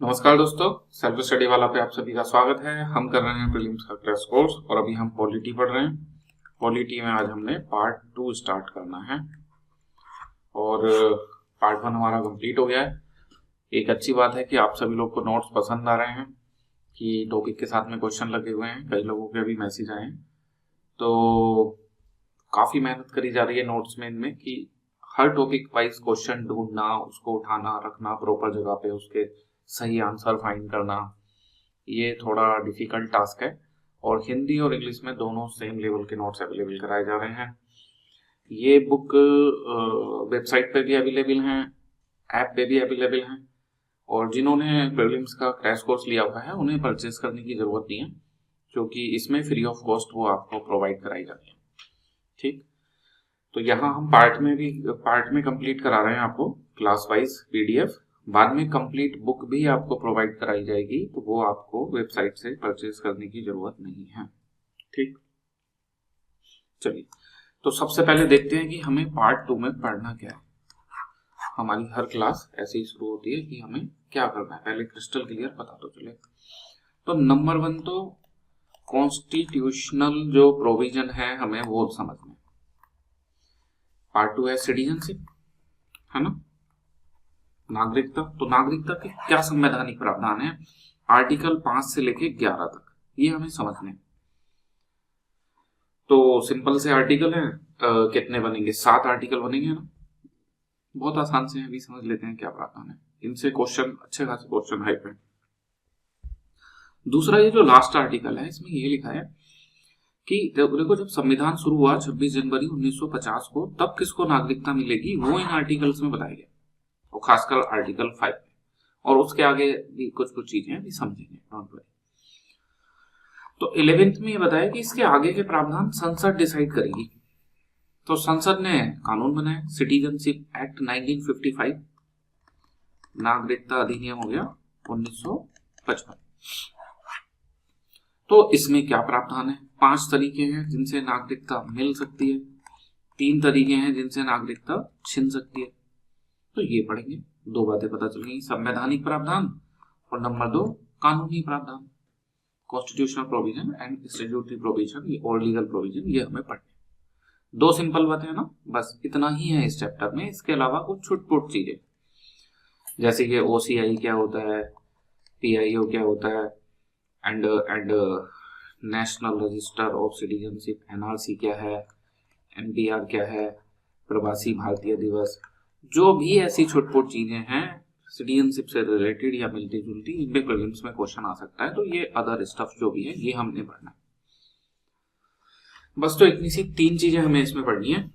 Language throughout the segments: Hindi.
नमस्कार दोस्तों, सेल्फ स्टडी वाला पे आप सभी का स्वागत है। हम कर रहे हैं प्रीलिम्स का क्रैश कोर्स और अभी हम पॉलिटी पढ़ रहे हैं। पॉलिटी में आज हमने पार्ट 2 स्टार्ट करना है और पार्ट 1 हमारा कंप्लीट हो गया है। एक अच्छी बात है कि आप सभी लोग को नोट्स पसंद आ रहे हैं कि टॉपिक के साथ में क्वेश्चन लगे हुए हैं। कई लोगों के अभी मैसेज आए हैं, तो काफ़ी मेहनत करी जा रही है नोट्स में इनमें कि हर टॉपिक वाइज क्वेश्चन ढूंढना, उसको उठाना रखना प्रॉपर जगह पे, उसके सही आंसर फाइंड करना, ये थोड़ा डिफिकल्ट टास्क है। और हिंदी और इंग्लिश में दोनों सेम लेवल के नोट्स अवेलेबल कराए जा रहे हैं। ये बुक वेबसाइट पे भी अवेलेबल हैं, ऐप पे भी अवेलेबल हैं, और जिन्होंने प्रीलिम्स का क्रैश कोर्स लिया हुआ है उन्हें परचेज करने की ज़रूरत नहीं है, क्योंकि इसमें फ्री ऑफ कॉस्ट वो आपको प्रोवाइड कराई जाती है। ठीक, तो यहाँ हम पार्ट में कंप्लीट करा रहे हैं आपको क्लास वाइज पीडीएफ। बाद में कंप्लीट बुक भी आपको प्रोवाइड कराई जाएगी, तो वो आपको वेबसाइट से परचेज करने की जरूरत नहीं है। ठीक, चलिए तो सबसे पहले देखते हैं कि हमें पार्ट 2 में पढ़ना क्या है। हमारी हर क्लास ऐसे ही शुरू होती है कि हमें क्या करना है, पहले क्रिस्टल क्लियर पता तो चले। तो नंबर 1 तो कॉन्स्टिट्यूशनल जो प्रोविजन है हमें वो समझना है। पार्ट 2 है सिटीजनशिप, है ना, नागरिकता। तो नागरिकता के क्या संवैधानिक प्रावधान है, आर्टिकल 5 से लेके 11 तक, ये हमें समझने हैं। तो सिंपल से आर्टिकल है, कितने बनेंगे, 7 आर्टिकल बनेंगे ना, बहुत आसान से अभी समझ लेते हैं क्या प्रावधान है। इनसे क्वेश्चन, अच्छे खासे क्वेश्चन है पे। दूसरा ये जो लास्ट आर्टिकल है, इसमें ये लिखा है कि देखो जब संविधान शुरू हुआ 26 जनवरी 1950 को, तब किसको नागरिकता मिलेगी वो इन आर्टिकल्स में बताया गया, और खासकर आर्टिकल 5 में, और उसके आगे भी कुछ चीजें भी समझेंगे, डोंट वरी। तो 11th में ये बताया कि इसके आगे के प्रावधान संसद डिसाइड करेगी। तो संसद ने कानून बनाया, सिटीजनशिप एक्ट 1955, नागरिकता अधिनियम हो गया 1955। तो इसमें क्या प्रावधान है, 5 तरीके हैं जिनसे नागरिकता मिल सकती है, 3 तरीके हैं जिनसे नागरिकता छिन सकती है। तो ये पढ़ेंगे, 2 बातें पता चल गई, संवैधानिक प्रावधान और नंबर 2 कानूनी प्रावधान, constitutional provision and statutory provision, ये और लीगल प्रोविजन, ये हमें पढ़ने। 2 सिंपल बातें हैं ना, बस इतना ही है इस चैप्टर में। इसके अलावा कुछ छुटपुट चीजें, जैसे कि ओसीआई क्या होता है, पीआईओ क्या होता है, and national register of citizenship NRC क्या है, एनपीआर क्या है, प्रवासी भारतीय दिवस, जो भी ऐसी छुटपुट चीजें हैं सिटीजनशिप से रिलेटेड या मिलती जुलती, इनमें प्रीलिम्स में क्वेश्चन आ सकता है। तो ये अदर स्टफ जो भी है ये हमने पढ़ना है। बस तो इतनी सी 3 चीजें हमें इसमें पढ़नी है,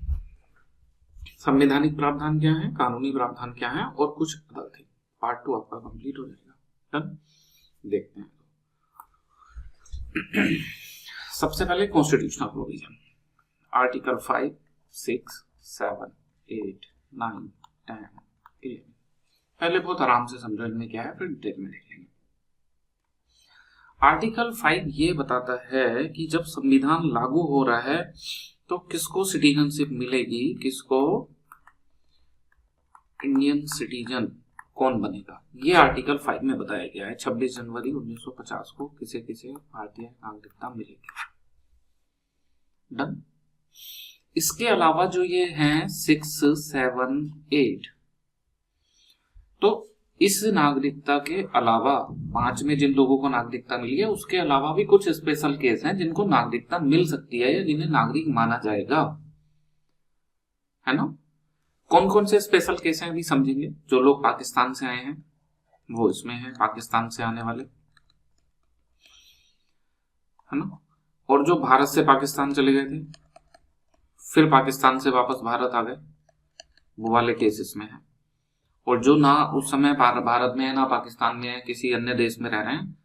संवैधानिक प्रावधान क्या है, कानूनी प्रावधान क्या है, और कुछ अदर थे। पार्ट 2 आपका कंप्लीट हो जाएगा। डन, देखते हैं। सबसे पहले कॉन्स्टिट्यूशनल प्रोविजन, आर्टिकल 5, 6, 7, 8, 9, 10, 11। पहले बहुत आराम से समझो इनमें क्या है, फिर डिटेल में देख लेंगे। आर्टिकल 5 ये बताता है कि जब संविधान लागू हो रहा है तो किसको सिटीजनशिप मिलेगी, किसको इंडियन सिटीजन कौन बनेगा, ये आर्टिकल 5 में बताया गया है। 26 जनवरी 1950 को किसे किसे भारतीय नागरिकता मिलेगी। डन। इसके अलावा जो ये हैं 6, 7, 8, तो इस नागरिकता के अलावा 5 में जिन लोगों को नागरिकता मिली है, उसके अलावा भी कुछ स्पेशल केस हैं जिनको नागरिकता मिल सकती है या जिन्हें नागरिक माना जाएगा, है ना। कौन कौन से स्पेशल केस हैं अभी समझेंगे। जो लोग पाकिस्तान से आए हैं वो इसमें है, पाकिस्तान से आने वाले, है ना, और जो भारत से पाकिस्तान चले गए थे फिर पाकिस्तान से वापस भारत आ गए, वो वाले केस इसमें है। और जो ना उस समय भारत में है ना पाकिस्तान में है, किसी अन्य देश में रह रहे हैं,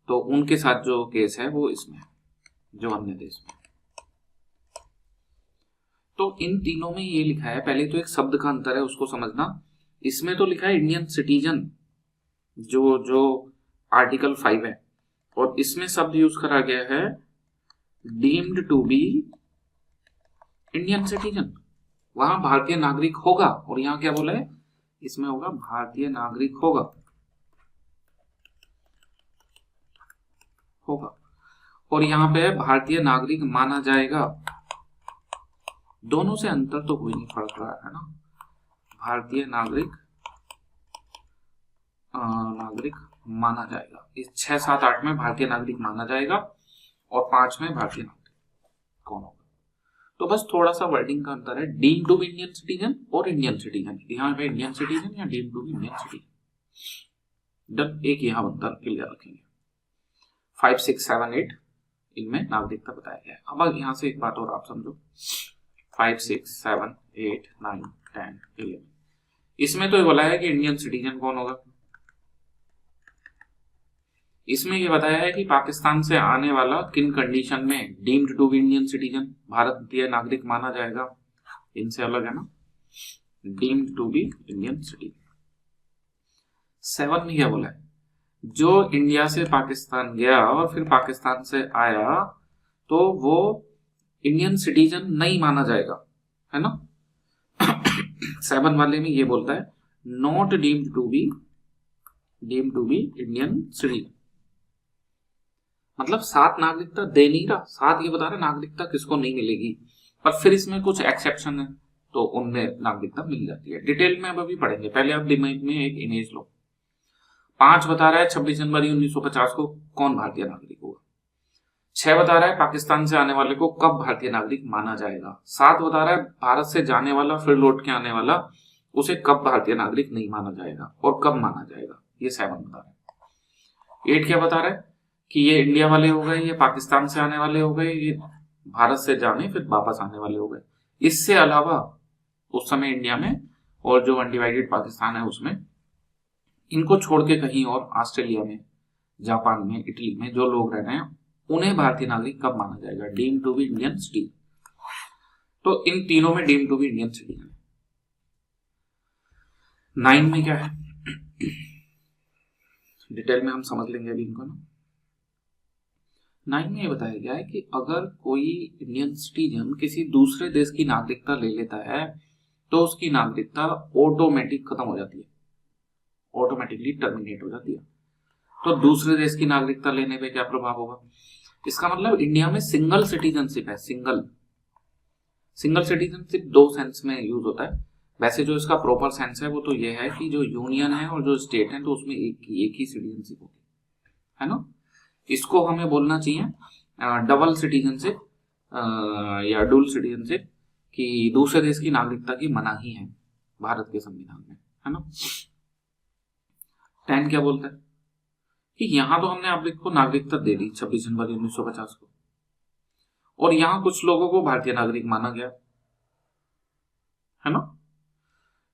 तो उनके साथ जो केस है वो इसमें है, जो अन्य देश में। तो इन तीनों में ये लिखा है, पहले तो एक शब्द का अंतर है उसको समझना। इसमें तो लिखा है इंडियन सिटीजन, जो आर्टिकल 5 है, और इसमें शब्द यूज करा गया है deemed to be Indian citizen. वहां भारतीय नागरिक होगा, और यहां क्या बोला है, इसमें होगा भारतीय नागरिक होगा। होगा। और यहाँ पे भारतीय नागरिक माना जाएगा, दोनों से अंतर तो कोई नहीं पड़ रहा है ना। भारतीय नागरिक माना जाएगा, इस 6, 7, 8 में भारतीय नागरिक माना जाएगा और 5 में भारतीय नागरिक कौन होगा। तो बस थोड़ा सा वर्डिंग का अंतर है, deem to be Indian citizen और इंडियन सिटीजन। यहाँ पे इंडियन सिटीजन या deem to be Indian citizen, एक यहाँ अंतर क्लियर रखेंगे। 5, 6, 7, 8 इनमें नागरिकता बताया गया है। अब यहाँ से एक बात और आप समझो, 5, 6, 7, 8, 9, 10, 11, इसमें तो ये बोला है कि इंडियन सिटीजन कौन होगा। इसमें ये बताया है कि पाकिस्तान से आने वाला किन कंडीशन में deemed to be Indian citizen, भारतीय नागरिक माना जाएगा। इनसे अलग है ना, deemed to be Indian citizen. 7 में क्या बोला है, जो इंडिया से पाकिस्तान गया और फिर पाकिस्तान से आया तो वो इंडियन सिटीजन नहीं माना जाएगा, है ना। 7 वाले में ये बोलता है not deemed to be Indian citizen, मतलब 7 नागरिकता दे नहीं रहा, 7 ये बता रहा नागरिकता किसको नहीं मिलेगी, पर फिर इसमें कुछ एक्सेप्शन है तो उनमें नागरिकता मिल जाती है। डिटेल में अब अभी पढ़ेंगे, पहले आप दिमाग में एक इमेज लो। 5 बता रहा है 26 जनवरी 1950 को कौन भारतीय नागरिक होगा। 6 बता रहा है पाकिस्तान से आने वाले को कब भारतीय नागरिक माना जाएगा। 7 बता रहा है भारत से जाने वाला फिर लौट के आने वाला उसे कब भारतीय नागरिक नहीं माना जाएगा और कब माना जाएगा, ये 7 बता रहा है। 8 क्या बता रहा है कि ये इंडिया वाले हो गए, ये पाकिस्तान से आने वाले हो गए, ये भारत से जाने फिर वापस आने वाले हो गए। इससे अलावा उस समय इंडिया में और जो अनडिवाइडेड पाकिस्तान है उसमें इनको छोड़ के कहीं और ऑस्ट्रेलिया में, जापान में, इटली में जो लोग रह रहे हैं उन्हें भारतीय नागरिक कब माना जाएगा, deem to be Indian citizen. तो इन तीनों में deem to be Indian citizen. 9 में क्या है डिटेल में हम समझ लेंगे अभी इनको ना। 9 में ये बताया गया है कि अगर कोई इंडियन सिटीजन किसी दूसरे देश की नागरिकता ले लेता है तो उसकी नागरिकता ऑटोमेटिक खत्म हो जाती है, ऑटोमेटिकली टर्मिनेट हो जाती है। तो दूसरे देश की नागरिकता लेने पे क्या प्रभाव होगा, इसका मतलब इंडिया में सिंगल सिटीजनशिप है। सिंगल सिटीजनशिप 2 सेंस में यूज होता है, वैसे जो इसका प्रॉपर सेंस है वो तो ये है कि जो यूनियन है और जो स्टेट है तो उसमें एक ही सिटीजनशिप होगी, है ना। इसको हमें बोलना चाहिए डबल सिटीजनशिप या डुअल सिटीजनशिप, कि दूसरे देश की नागरिकता की मनाही है भारत के संविधान में, है ना। 10 क्या बोलता है कि यहां तो हमने आप को नागरिकता दे दी 26 जनवरी 1950 को, और यहां कुछ लोगों को भारतीय नागरिक माना गया, है ना।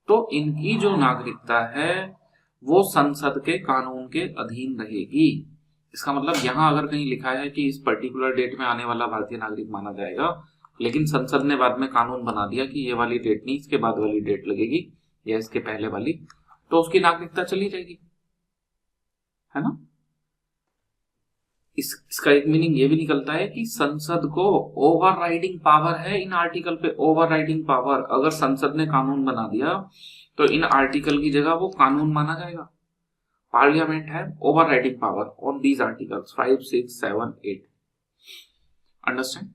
तो इनकी जो नागरिकता है वो संसद के कानून के अधीन रहेगी। इसका मतलब यहां अगर कहीं लिखा है कि इस पर्टिकुलर डेट में आने वाला भारतीय नागरिक माना जाएगा, लेकिन संसद ने बाद में कानून बना दिया कि ये वाली डेट नहीं, इसके बाद वाली डेट लगेगी या इसके पहले वाली, तो उसकी नागरिकता चली जाएगी, है ना। इसका एक मीनिंग ये भी निकलता है कि संसद को ओवरराइडिंग पावर है इन आर्टिकल पे। ओवरराइडिंग पावर, अगर संसद ने कानून बना दिया तो इन आर्टिकल की जगह वो कानून माना जाएगा। पार्लियामेंट है overriding power on these articles 5, 6, 7, 8। Understand.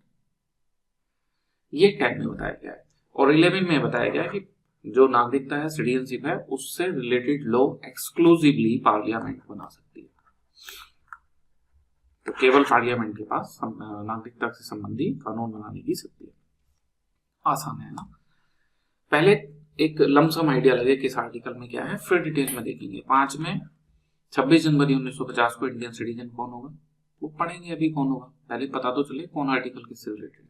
ये 10 में बताया गया है। और 11 में बताया गया है कि जो नागरिकता है, सिटीजनशिप है, उससे रिलेटेड लॉ एक्सक्लूसिवली पार्लियामेंट बना सकती है। तो केवल पार्लियामेंट के पास नागरिकता से संबंधी कानून बनाने की शक्ति है। आसान है ना। पहले एक लमसम आइडिया लगे कि इस आर्टिकल में क्या है, फिर डिटेल में देखेंगे। 5 में 26 जनवरी 1950 को इंडियन सिटीजन कौन होगा वो पढ़ेंगे अभी कौन होगा, पहले पता तो चले कौन आर्टिकल किससे रिलेटेड है।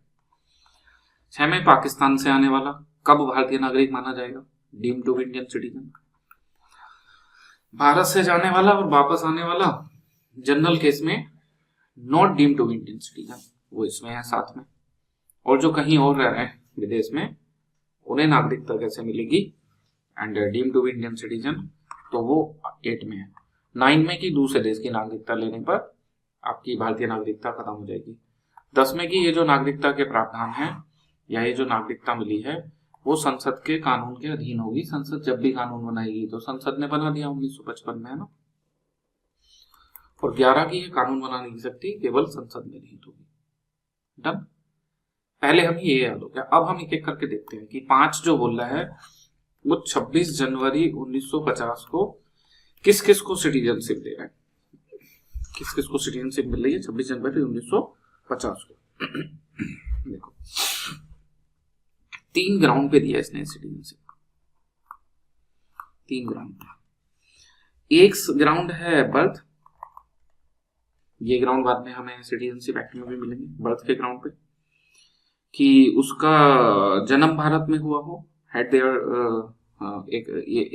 6 में पाकिस्तान से आने वाला कब भारतीय नागरिक माना जाएगा, deem to be Indian citizen. भारत से जाने वाला और वापस आने वाला जनरल केस में not deem to be Indian citizen, वो इसमें है 7 में। और जो कहीं और रह रहे हैं विदेश में उन्हें नागरिकता कैसे मिलेगी and deem to be Indian citizen, तो वो 8 में है। 9 में कि दूसरे देश की नागरिकता लेने पर आपकी भारतीय नागरिकता खत्म हो जाएगी। 10 में कि ये जो नागरिकता के प्रावधान है या ये जो नागरिकता मिली है वो संसद के कानून के अधीन होगी। संसद जब भी कानून बनाएगी, तो संसद ने बना दिया 1955 में, है ना। और 11 की कानून बनाने की शक्ति केवल संसद में नहीं होगी। डन। पहले हम ये याद हो गया। अब हम एक एक करके देखते हैं कि 5 जो बोल रहा है वो 26 जनवरी 1950 को किस किस को सिटीजनशिप दे रहा है, किस किस को सिटीजनशिप मिल रही है 26 जनवरी 1950 को। देखो 3 ग्राउंड पे दिया इसने सिटीजनशिप, 3 ग्राउंड पे। एक ग्राउंड है बर्थ, ये ग्राउंड बाद में हमें सिटीजनशिप एक्ट में भी मिलेंगे, बर्थ के ग्राउंड पे, कि उसका जन्म भारत में हुआ हो, हैड देयर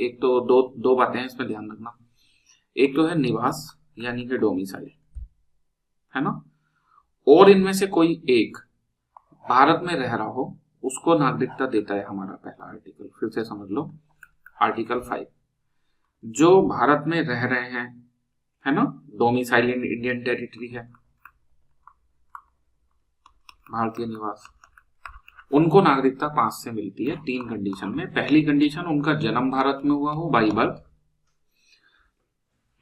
एक तो दो बातें हैं इसमें ध्यान रखना। एक तो है निवास यानी कि डोमिसाइल, है ना, और इनमें से कोई एक भारत में रह रहा हो उसको नागरिकता देता है हमारा पहला आर्टिकल। फिर से समझ लो, आर्टिकल 5 जो भारत में रह रहे हैं, है ना, डोमिसाइल इन इंडियन टेरिटरी है, भारतीय निवास, उनको नागरिकता 5 से मिलती है 3 कंडीशन में। पहली कंडीशन उनका जन्म भारत में हुआ हो, बाई बर्थ।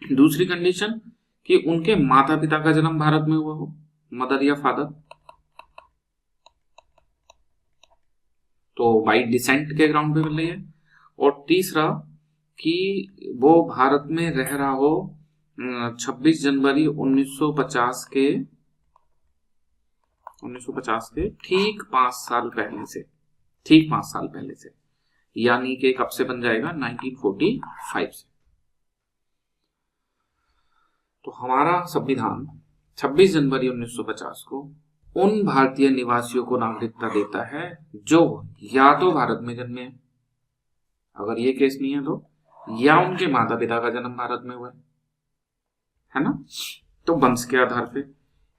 दूसरी कंडीशन कि उनके माता पिता का जन्म भारत में हुआ हो, मदर या फादर, तो बाई डिसेंट के ग्राउंड पे मिल रही है। और तीसरा कि वो भारत में रह रहा हो 26 जनवरी 1950 के ठीक 5 साल पहले से, ठीक 5 साल पहले से, यानी कि कब से बन जाएगा 1945 से। तो हमारा संविधान 26 जनवरी 1950 को उन भारतीय निवासियों को नागरिकता देता है जो या तो भारत में जन्मे हैं, अगर ये केस नहीं है तो, या उनके माता पिता का जन्म भारत में हुआ है ना, तो वंश के आधार पे,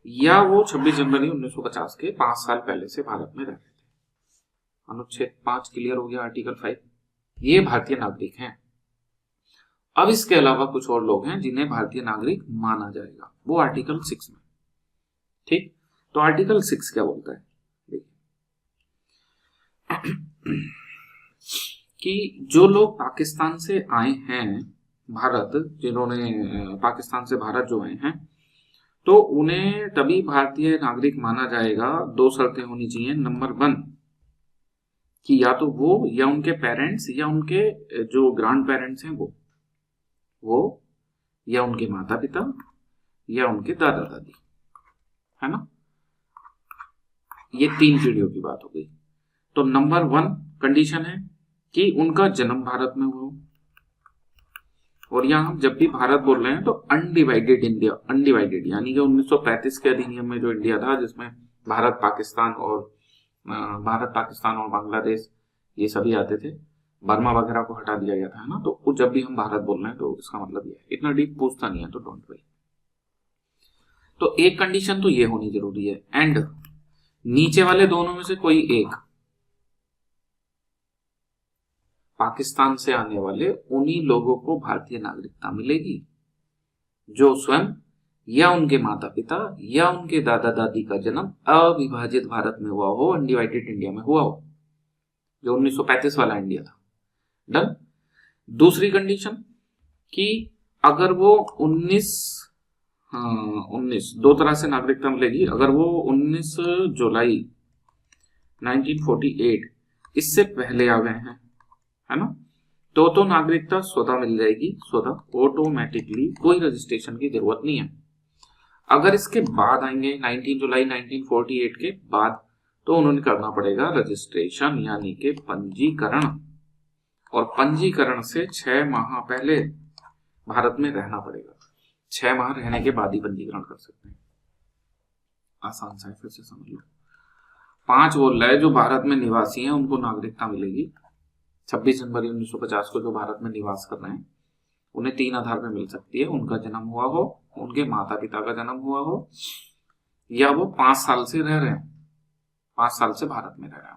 या वो 26 जनवरी 1950 के 5 साल पहले से भारत में रह रहे थे। अनुच्छेद 5 क्लियर हो गया, आर्टिकल 5, ये भारतीय नागरिक हैं। अब इसके अलावा कुछ और लोग हैं जिन्हें भारतीय नागरिक माना जाएगा, वो आर्टिकल 6 में। ठीक, तो आर्टिकल 6 क्या बोलता है, कि जो लोग पाकिस्तान से आए हैं भारत, जिन्होंने पाकिस्तान से भारत जो आए हैं, तो उन्हें तभी भारतीय नागरिक माना जाएगा। 2 शर्तें होनी चाहिए। नंबर 1 कि या तो वो या उनके पेरेंट्स या उनके जो ग्रैंड पेरेंट्स हैं वो या उनके माता पिता या उनके दादा दादी, है ना, ये 3 पीढ़ियों की बात हो गई। तो नंबर 1 कंडीशन है कि उनका जन्म भारत में हुआ, और यहाँ हम जब भी भारत बोल रहे हैं तो अनडिवाइडेड इंडिया, अनडिवाइडेड यानी कि 1935 के अधिनियम में जो इंडिया था, जिसमें भारत पाकिस्तान और बांग्लादेश ये सभी आते थे, बर्मा वगैरह को हटा दिया गया था, है ना, तो जब भी हम भारत बोल रहे हैं तो इसका मतलब ये है। इतना डीप पूछता नहीं है तो डोंट वरी। तो एक कंडीशन तो ये होनी जरूरी है, एंड नीचे वाले दोनों में से कोई एक पाकिस्तान से आने वाले उन्हीं लोगों को भारतीय नागरिकता मिलेगी जो स्वयं या उनके माता पिता या उनके दादा दादी का जन्म अविभाजित भारत में हुआ हो, अनडिवाइडेड इंडिया में हुआ हो, जो 1935 वाला इंडिया था। डन। दूसरी कंडीशन कि अगर वो 19 दो तरह से नागरिकता मिलेगी। अगर वो 19 जुलाई 1948 इससे पहले आ गए हैं, है ना, तो नागरिकता स्वतः मिल जाएगी, स्वतः ऑटोमेटिकली, कोई रजिस्ट्रेशन की जरूरत नहीं है। अगर इसके बाद आएंगे 19 जुलाई 1948 के बाद, तो उन्होंने करना पड़ेगा रजिस्ट्रेशन यानी कि पंजीकरण, और पंजीकरण से 6 माह पहले भारत में रहना पड़ेगा। 6 माह रहने के बाद ही पंजीकरण कर सकते हैं। आसान सा है, फिर से समझ लो। 5 बोल रहा है जो भारत में निवासी हैं उनको नागरिकता मिलेगी। 26 जनवरी 1950 को जो भारत में निवास कर रहे हैं उन्हें 3 आधार पर मिल सकती है। उनका जन्म हुआ हो, उनके माता पिता का जन्म हुआ हो, या वो 5 साल से रह रहे हैं, 5 साल से भारत में रह रहे हैं।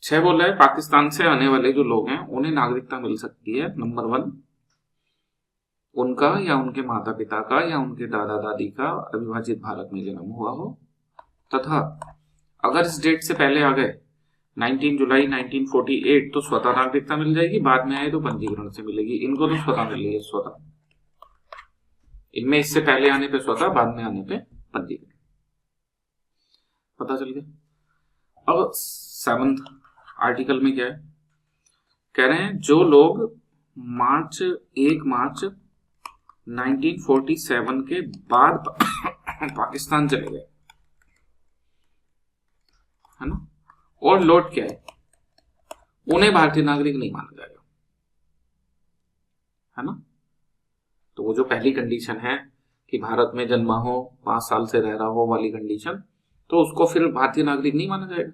6 बोल रहा है पाकिस्तान से आने वाले जो लोग हैं उन्हें नागरिकता मिल सकती है। नंबर 1 उनका या उनके माता पिता का या उनके दादा दादी का अविभाजित भारत में जन्म हुआ हो, तथा अगर इस डेट से पहले आ गए 19 जुलाई 1948 तो स्वतः नागरिकता मिल जाएगी। बाद में आए तो पंजीकरण से मिलेगी। इनको तो स्वतः मिल रही है, स्वतः। इनमें इससे पहले आने पे स्वतः, बाद में आने पे पंजीकरण। पता चल गया। अब 7th आर्टिकल में क्या है, कह रहे हैं जो लोग 1 मार्च 1947 के बाद पाकिस्तान चले गए, है ना, और लौट के आए, उन्हें भारतीय नागरिक नहीं माना जाएगा, है ना। तो वो जो पहली कंडीशन है कि भारत में जन्मा हो, 5 साल से रह रहा हो वाली कंडीशन, तो उसको फिर भारतीय नागरिक नहीं माना जाएगा।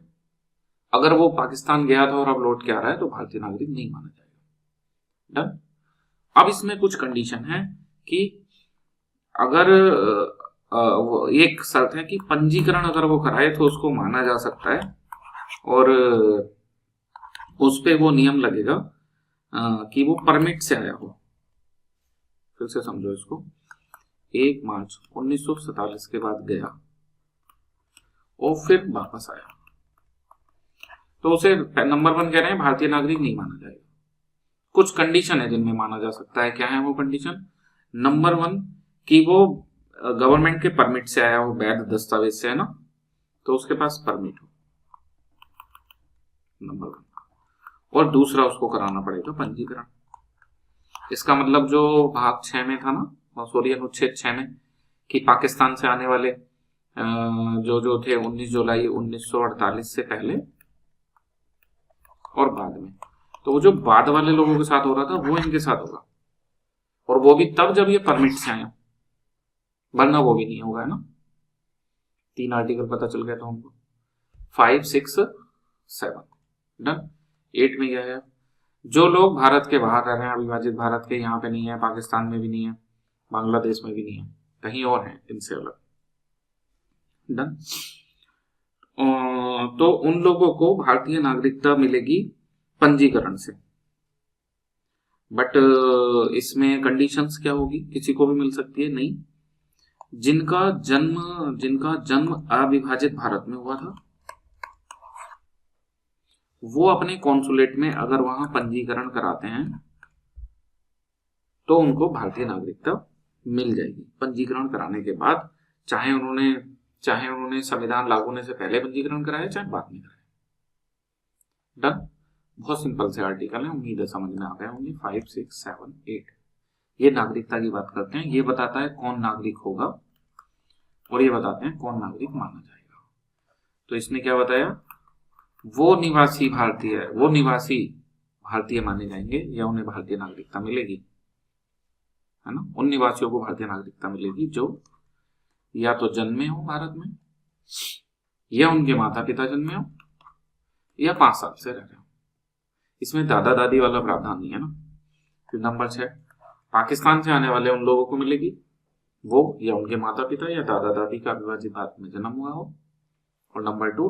अगर वो पाकिस्तान गया था और अब लौट के आ रहा है तो भारतीय नागरिक नहीं माना जाएगा। डन। अब इसमें कुछ कंडीशन है कि अगर एक शर्त है कि पंजीकरण अगर वो कराए तो उसको माना जा सकता है, और उस पे वो नियम लगेगा कि वो परमिट से आया हो। फिर से समझो इसको, 1 मार्च 1947 के बाद गया और फिर वापस आया, तो उसे नंबर 1 कह रहे हैं भारतीय नागरिक नहीं माना जाएगा। कुछ कंडीशन है जिनमें माना जा सकता है। क्या है वो कंडीशन? नंबर 1 कि वो गवर्नमेंट के परमिट से आया हो, वैध दस्तावेज से, है ना, तो उसके पास परमिट हो, नंबर 1। और दूसरा उसको कराना पड़ेगा पंजीकरण। इसका मतलब जो भाग 6 में था ना, सॉरी अनुच्छेद 6 में, कि पाकिस्तान से आने वाले जो थे 19 जुलाई 1948 से पहले और बाद में, तो वो जो बाद वाले लोगों के साथ हो रहा था वो इनके साथ होगा, और वो भी तब जब ये परमिट से आए, वरना वो भी नहीं होगा, है ना। 3 आर्टिकल पता चल गया था हमको, 5, 6, 7। डन। 8 में क्या है, जो लोग भारत के बाहर रह रहे हैं, अविभाजित भारत के, यहाँ पे नहीं है, पाकिस्तान में भी नहीं है, बांग्लादेश में भी नहीं है, कहीं और है इनसे अलग। डन। तो उन लोगों को भारतीय नागरिकता मिलेगी पंजीकरण से। बट इसमें कंडीशंस क्या होगी? किसी को भी मिल सकती है? नहीं। जिनका जन्म अविभाजित भारत में हुआ था, वो अपने कॉन्सुलेट में अगर वहां पंजीकरण कराते हैं तो उनको भारतीय नागरिकता मिल जाएगी पंजीकरण कराने के बाद, चाहे उन्होंने संविधान लागू होने से पहले पंजीकरण कराया, चाहे बाद में कराया। डन। बहुत सिंपल से आर्टिकल है, उम्मीद है समझ में आ गए होंगे। 5, 6, 7, 8 ये नागरिकता की बात करते हैं। ये बताता है कौन नागरिक होगा, और ये बताते हैं कौन नागरिक माना जाएगा। तो इसने क्या बताया, वो निवासी भारतीय माने जाएंगे या उन्हें भारतीय नागरिकता मिलेगी, है ना। उन निवासियों को भारतीय नागरिकता मिलेगी जो या तो जन्मे हो भारत में, या उनके माता पिता जन्मे हो, या 5 साल से रह रहे हो। इसमें दादा दादी वाला प्रावधान नहीं है ना। फिर नंबर 6, पाकिस्तान से आने वाले उन लोगों को मिलेगी वो या उनके माता पिता या दादा दादी का अविभाजित भारत में जन्म हुआ हो। और नंबर 2,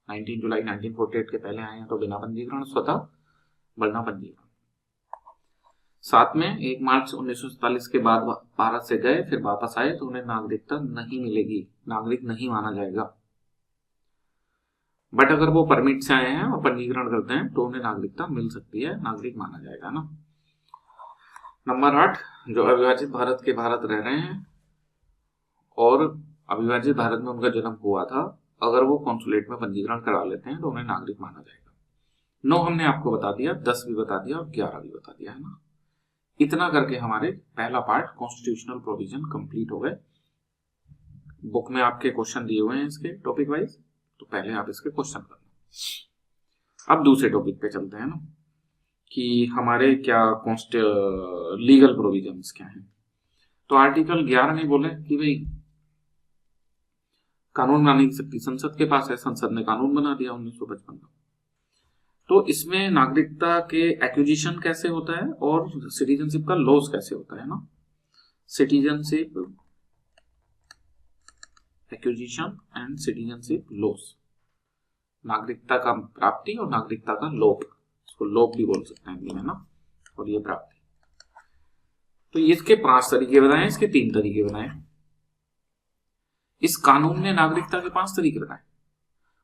19 जुलाई 1948 के पहले आए हैं तो बिना पंजीकरण, स्वतः, वरना पंजीकरण। 7 में 1 मार्च 1947 के बाद भारत से गए फिर वापस आए तो उन्हें नागरिकता नहीं मिलेगी, नागरिक नहीं माना जाएगा। बट अगर वो परमिट से आए हैं और पंजीकरण करते हैं तो उन्हें नागरिकता मिल सकती है, नागरिक माना जाएगा ना। नंबर 8, जो अविभाजित भारत के भारत रह रहे हैं और अविभाजित भारत में उनका जन्म हुआ था, अगर वो कॉन्सुलेट में पंजीकरण करा लेते हैं तो उन्हें नागरिक माना जाएगा। 9 हमने आपको बता दिया, 10 भी बता दिया और 11 भी बता दिया, है ना। इतना करके हमारे पहला पार्ट कॉन्स्टिट्यूशनल प्रोविजन कंप्लीट हो गए। बुक में आपके क्वेश्चन दिए हुए हैं इसके टॉपिक वाइज, तो पहले आप इसके क्वेश्चन करना। अब दूसरे टॉपिक पे चलते हैं ना, कि हमारे क्या लीगल प्रोविजंस क्या हैं। तो आर्टिकल 11 में बोले कि भाई कानून बनाने की शक्ति संसद के पास है, संसद ने कानून बना दिया 1955 का। तो इसमें नागरिकता के एक्विजिशन कैसे होता है और सिटीजनशिप का लॉस कैसे होता है ना। Citizenship acquisition and citizenship loss, नागरिकता का प्राप्ति और नागरिकता का लोप, इसको लोप भी बोल सकते हैं हिंदी में ना, और ये प्राप्ति। तो इसके 5 तरीके बताए, इसके 3 तरीके बताए। इस कानून ने नागरिकता के 5 तरीके बताए,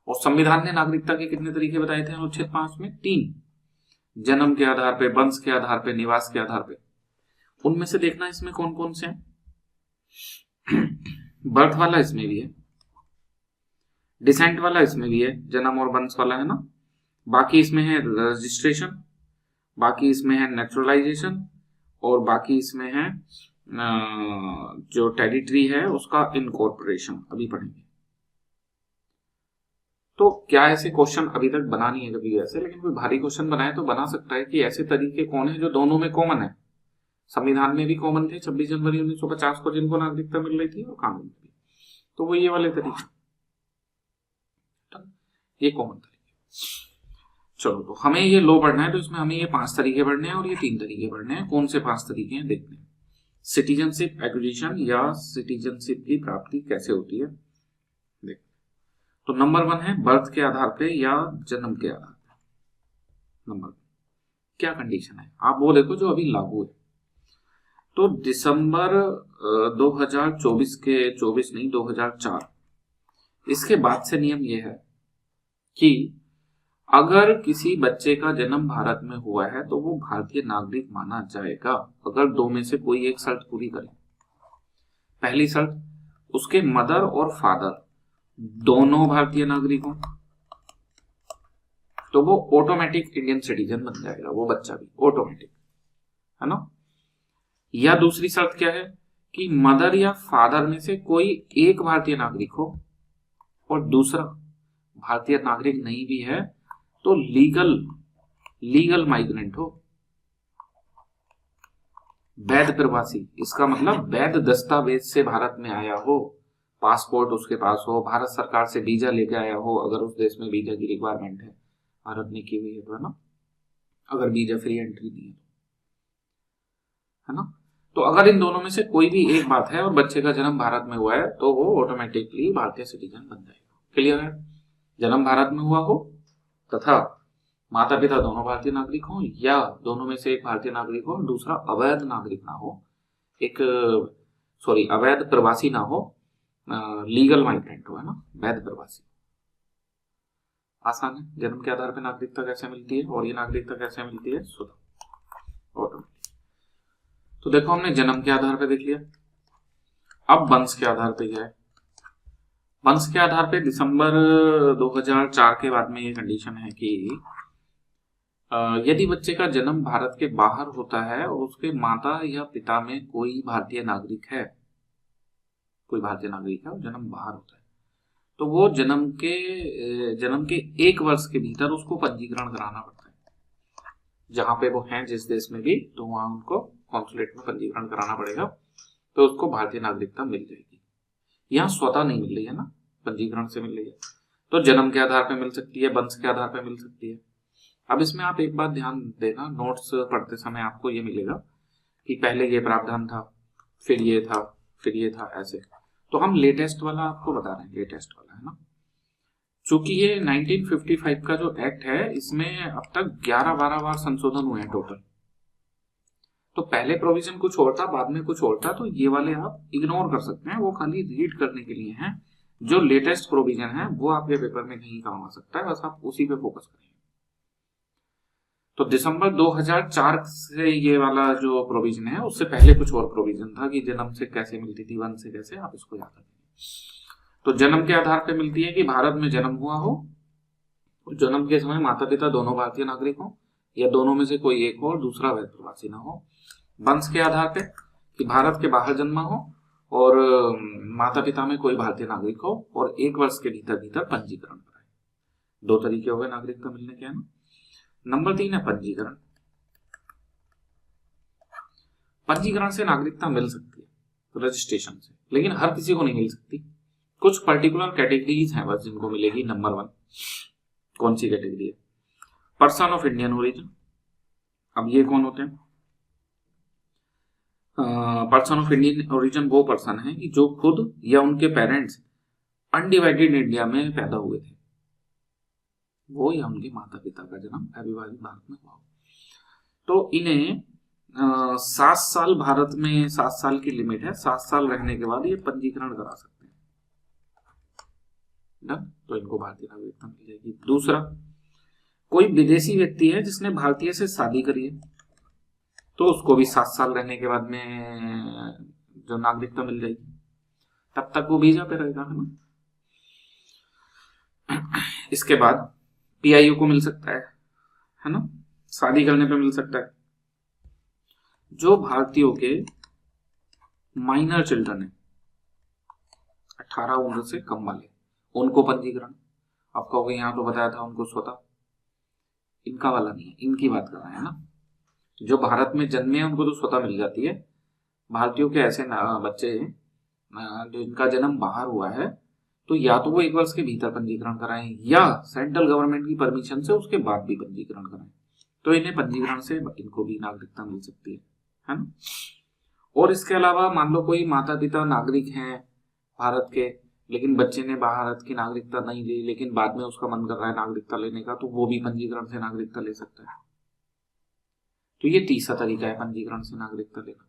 और संविधान ने नागरिकता के कितने तरीके बताए थे अनुच्छेद 5 में? 3। जन्म के आधार पे, वंश के आधार पे, निवास के आधार पे। उनमें से देखना इसमें कौन कौन से हैं। बर्थ वाला इसमें भी है, डिसेंट वाला इसमें भी है, जन्म और वंश वाला है ना। बाकी इसमें है रजिस्ट्रेशन, बाकी इसमें है नेचुरलाइजेशन, और बाकी इसमें है जो टेरिटरी है उसका इनकॉर्पोरेशन, अभी पढ़ेंगे। तो क्या ऐसे क्वेश्चन अभी तक बना नहीं है कभी ऐसे, लेकिन कोई भारी क्वेश्चन बनाए तो बना सकता है कि ऐसे तरीके कौन है जो दोनों में कॉमन है। संविधान में भी कॉमन थे 26 जनवरी 1950 को जिनको नागरिकता मिल रही थी, और कानून में भी, तो वो ये वाले तरीके, ये कॉमन तरीके। चलो, तो हमें ये लॉ पढ़ना है तो इसमें हमें ये 5 तरीके पढ़ने हैं और ये 3 तरीके पढ़ने हैं। कौन से 5 तरीके हैं देखते हैं। सिटीजनशिप एक्विजिशन या सिटीजनशिप की प्राप्ति कैसे होती है देख। तो नंबर 1 है बर्थ के आधार पे या जन्म के आधार पे। नंबर 1 क्या कंडीशन है, आप वो देखो जो अभी लागू है। तो दिसंबर 2024 के 2004 इसके बाद से नियम ये है कि अगर किसी बच्चे का जन्म भारत में हुआ है तो वो भारतीय नागरिक माना जाएगा, अगर 2 में से कोई एक शर्त पूरी करे। पहली शर्त, उसके मदर और फादर दोनों भारतीय नागरिक हों, तो वो ऑटोमेटिक इंडियन सिटीजन बन जाएगा, वो बच्चा भी ऑटोमेटिक, है ना। या दूसरी शर्त क्या है कि मदर या फादर में से कोई एक भारतीय नागरिक हो और दूसरा भारतीय नागरिक नहीं भी है तो लीगल माइग्रेंट हो, वैध प्रवासी। इसका मतलब वैध दस्तावेज से भारत में आया हो, पासपोर्ट उसके पास हो, भारत सरकार से वीजा लेके आया हो, अगर उस देश में वीजा की रिक्वायरमेंट है, भारत ने की हुई है तो, है ना, अगर वीजा फ्री एंट्री दी है ना। तो अगर इन दोनों में से कोई भी एक बात है और बच्चे का जन्म भारत में हुआ है तो वो ऑटोमेटिकली भारतीय सिटीजन बन जाएगा। क्लियर है। जन्म भारत में हुआ हो तथा माता पिता दोनों भारतीय नागरिक हो, या दोनों में से एक भारतीय नागरिक हो, दूसरा अवैध नागरिक ना हो, अवैध प्रवासी ना हो, लीगल माइग्रेंट हो, है ना, वैध प्रवासी। आसान है। जन्म के आधार पर नागरिकता कैसे मिलती है और ये नागरिकता कैसे मिलती है, ऑटोमेटिक। तो देखो हमने जन्म के आधार पे देख लिया, अब वंश के आधार पे क्या है। वंश के आधार पे दिसंबर 2004 के बाद में ये कंडीशन है कि यदि बच्चे का जन्म भारत के बाहर होता है और उसके माता या पिता में कोई भारतीय नागरिक है, कोई भारतीय नागरिक है और जन्म बाहर होता है, तो वो जन्म के 1 वर्ष के भीतर उसको पंजीकरण कराना पड़ता है। जहां पे वो हैं जिस देश में भी, तो वहां उनको कॉन्सुलेट में पंजीकरण कराना पड़ेगा, तो उसको भारतीय नागरिकता मिल जाएगी। यहाँ स्वतः नहीं मिल रही है ना, पंजीकरण से मिल रही है, तो जन्म के आधार पे मिल सकती है, वंश के आधार पे मिल सकती है। अब इसमें आप एक बात ध्यान देना, नोट्स पढ़ते समय आपको ये मिलेगा कि पहले ये प्रावधान था, फिर ये था, फिर ये था, ऐसे। तो हम लेटेस्ट वाला आपको बता रहे हैं, लेटेस्ट वाला, है ना। चूंकि ये 1955 का जो एक्ट है, इसमें अब तक 11-12 बार संशोधन हुए हैं टोटल। तो पहले प्रोविजन कुछ और था, बाद में कुछ और था, तो ये वाले आप इग्नोर कर सकते हैं, वो खाली रीड करने के लिए हैं। जो लेटेस्ट प्रोविजन है वो आपके पेपर में कहीं काम आ सकता है, बस आप उसी पे फोकस करेंगे। तो दिसंबर 2004 से ये वाला जो प्रोविजन है, उससे पहले कुछ और प्रोविजन था कि जन्म से कैसे मिलती थी, वंश से कैसे, आप इसको याद रखेंगे। तो जन्म के आधार पर मिलती है कि भारत में जन्म हुआ हो, जन्म के समय माता पिता दोनों भारतीय नागरिक हो, या दोनों में से कोई एक हो और दूसरा वैध प्रवासी ना हो। वंश के आधार पे कि भारत के बाहर जन्मा हो और माता पिता में कोई भारतीय नागरिक हो और 1 वर्ष के भीतर पंजीकरण कराए। 2 तरीके हो गए नागरिकता मिलने के, है ना। नंबर 3 है पंजीकरण। पंजीकरण से नागरिकता मिल सकती है, रजिस्ट्रेशन से, लेकिन हर किसी को नहीं मिल सकती। कुछ पर्टिकुलर कैटेगरीज हैं बस जिनको मिलेगी। नंबर 1 कौन सी कैटेगरी है, पर्सन ऑफ इंडियन ओरिजिन। अब ये कौन होते हैं, पर्सन ऑफ इंडियन ओरिजिन वो पर्सन है कि जो खुद या उनके पेरेंट्स अनडिवाइडेड इंडिया में पैदा हुए थे, वो या उनके माता पिता का जन्म अविभाजित भारत में हुआ। तो इन्हें 7 साल भारत में, 7 साल की लिमिट है, 7 साल रहने के बाद ये पंजीकरण करा सकते हैं, तो इनको भारतीय नागरिकता मिल जाएगी। दूसरा, कोई विदेशी व्यक्ति है जिसने भारतीय से शादी करी है, तो उसको भी 7 साल रहने के बाद में जो नागरिकता मिल जाएगी, तब तक वो वीजा पे रहेगा, है ना। इसके बाद पीआईयू को मिल सकता है ना, शादी करने पे मिल सकता है। जो भारतीयों के माइनर चिल्ड्रन है 18 उम्र से कम वाले, उनको पंजीकरण। आपका हो गया, यहाँ तो बताया था उनको स्वतः, इनका वाला नहीं है, इनकी बात कर रहे हैं ना। जो भारत में जन्मे हैं उनको तो स्वतः मिल जाती है। भारतीयों के ऐसे बच्चे जिनका जन्म बाहर हुआ है, तो या तो वो 1 वर्ष के भीतर पंजीकरण कराएं या सेंट्रल गवर्नमेंट की परमिशन से उसके बाद भी पंजीकरण कराएं, तो इन्हें पंजीकरण से इनको भी नागरिकता मिल सकती है ना। और इसके अलावा मान लो कोई माता पिता नागरिक हैं भारत के, लेकिन बच्चे ने भारत की नागरिकता नहीं ली, लेकिन बाद में उसका मन कर रहा है नागरिकता लेने का, तो वो भी पंजीकरण से नागरिकता ले सकता है। तो ये तीसरा तरीका है पंजीकरण से नागरिकता लेना।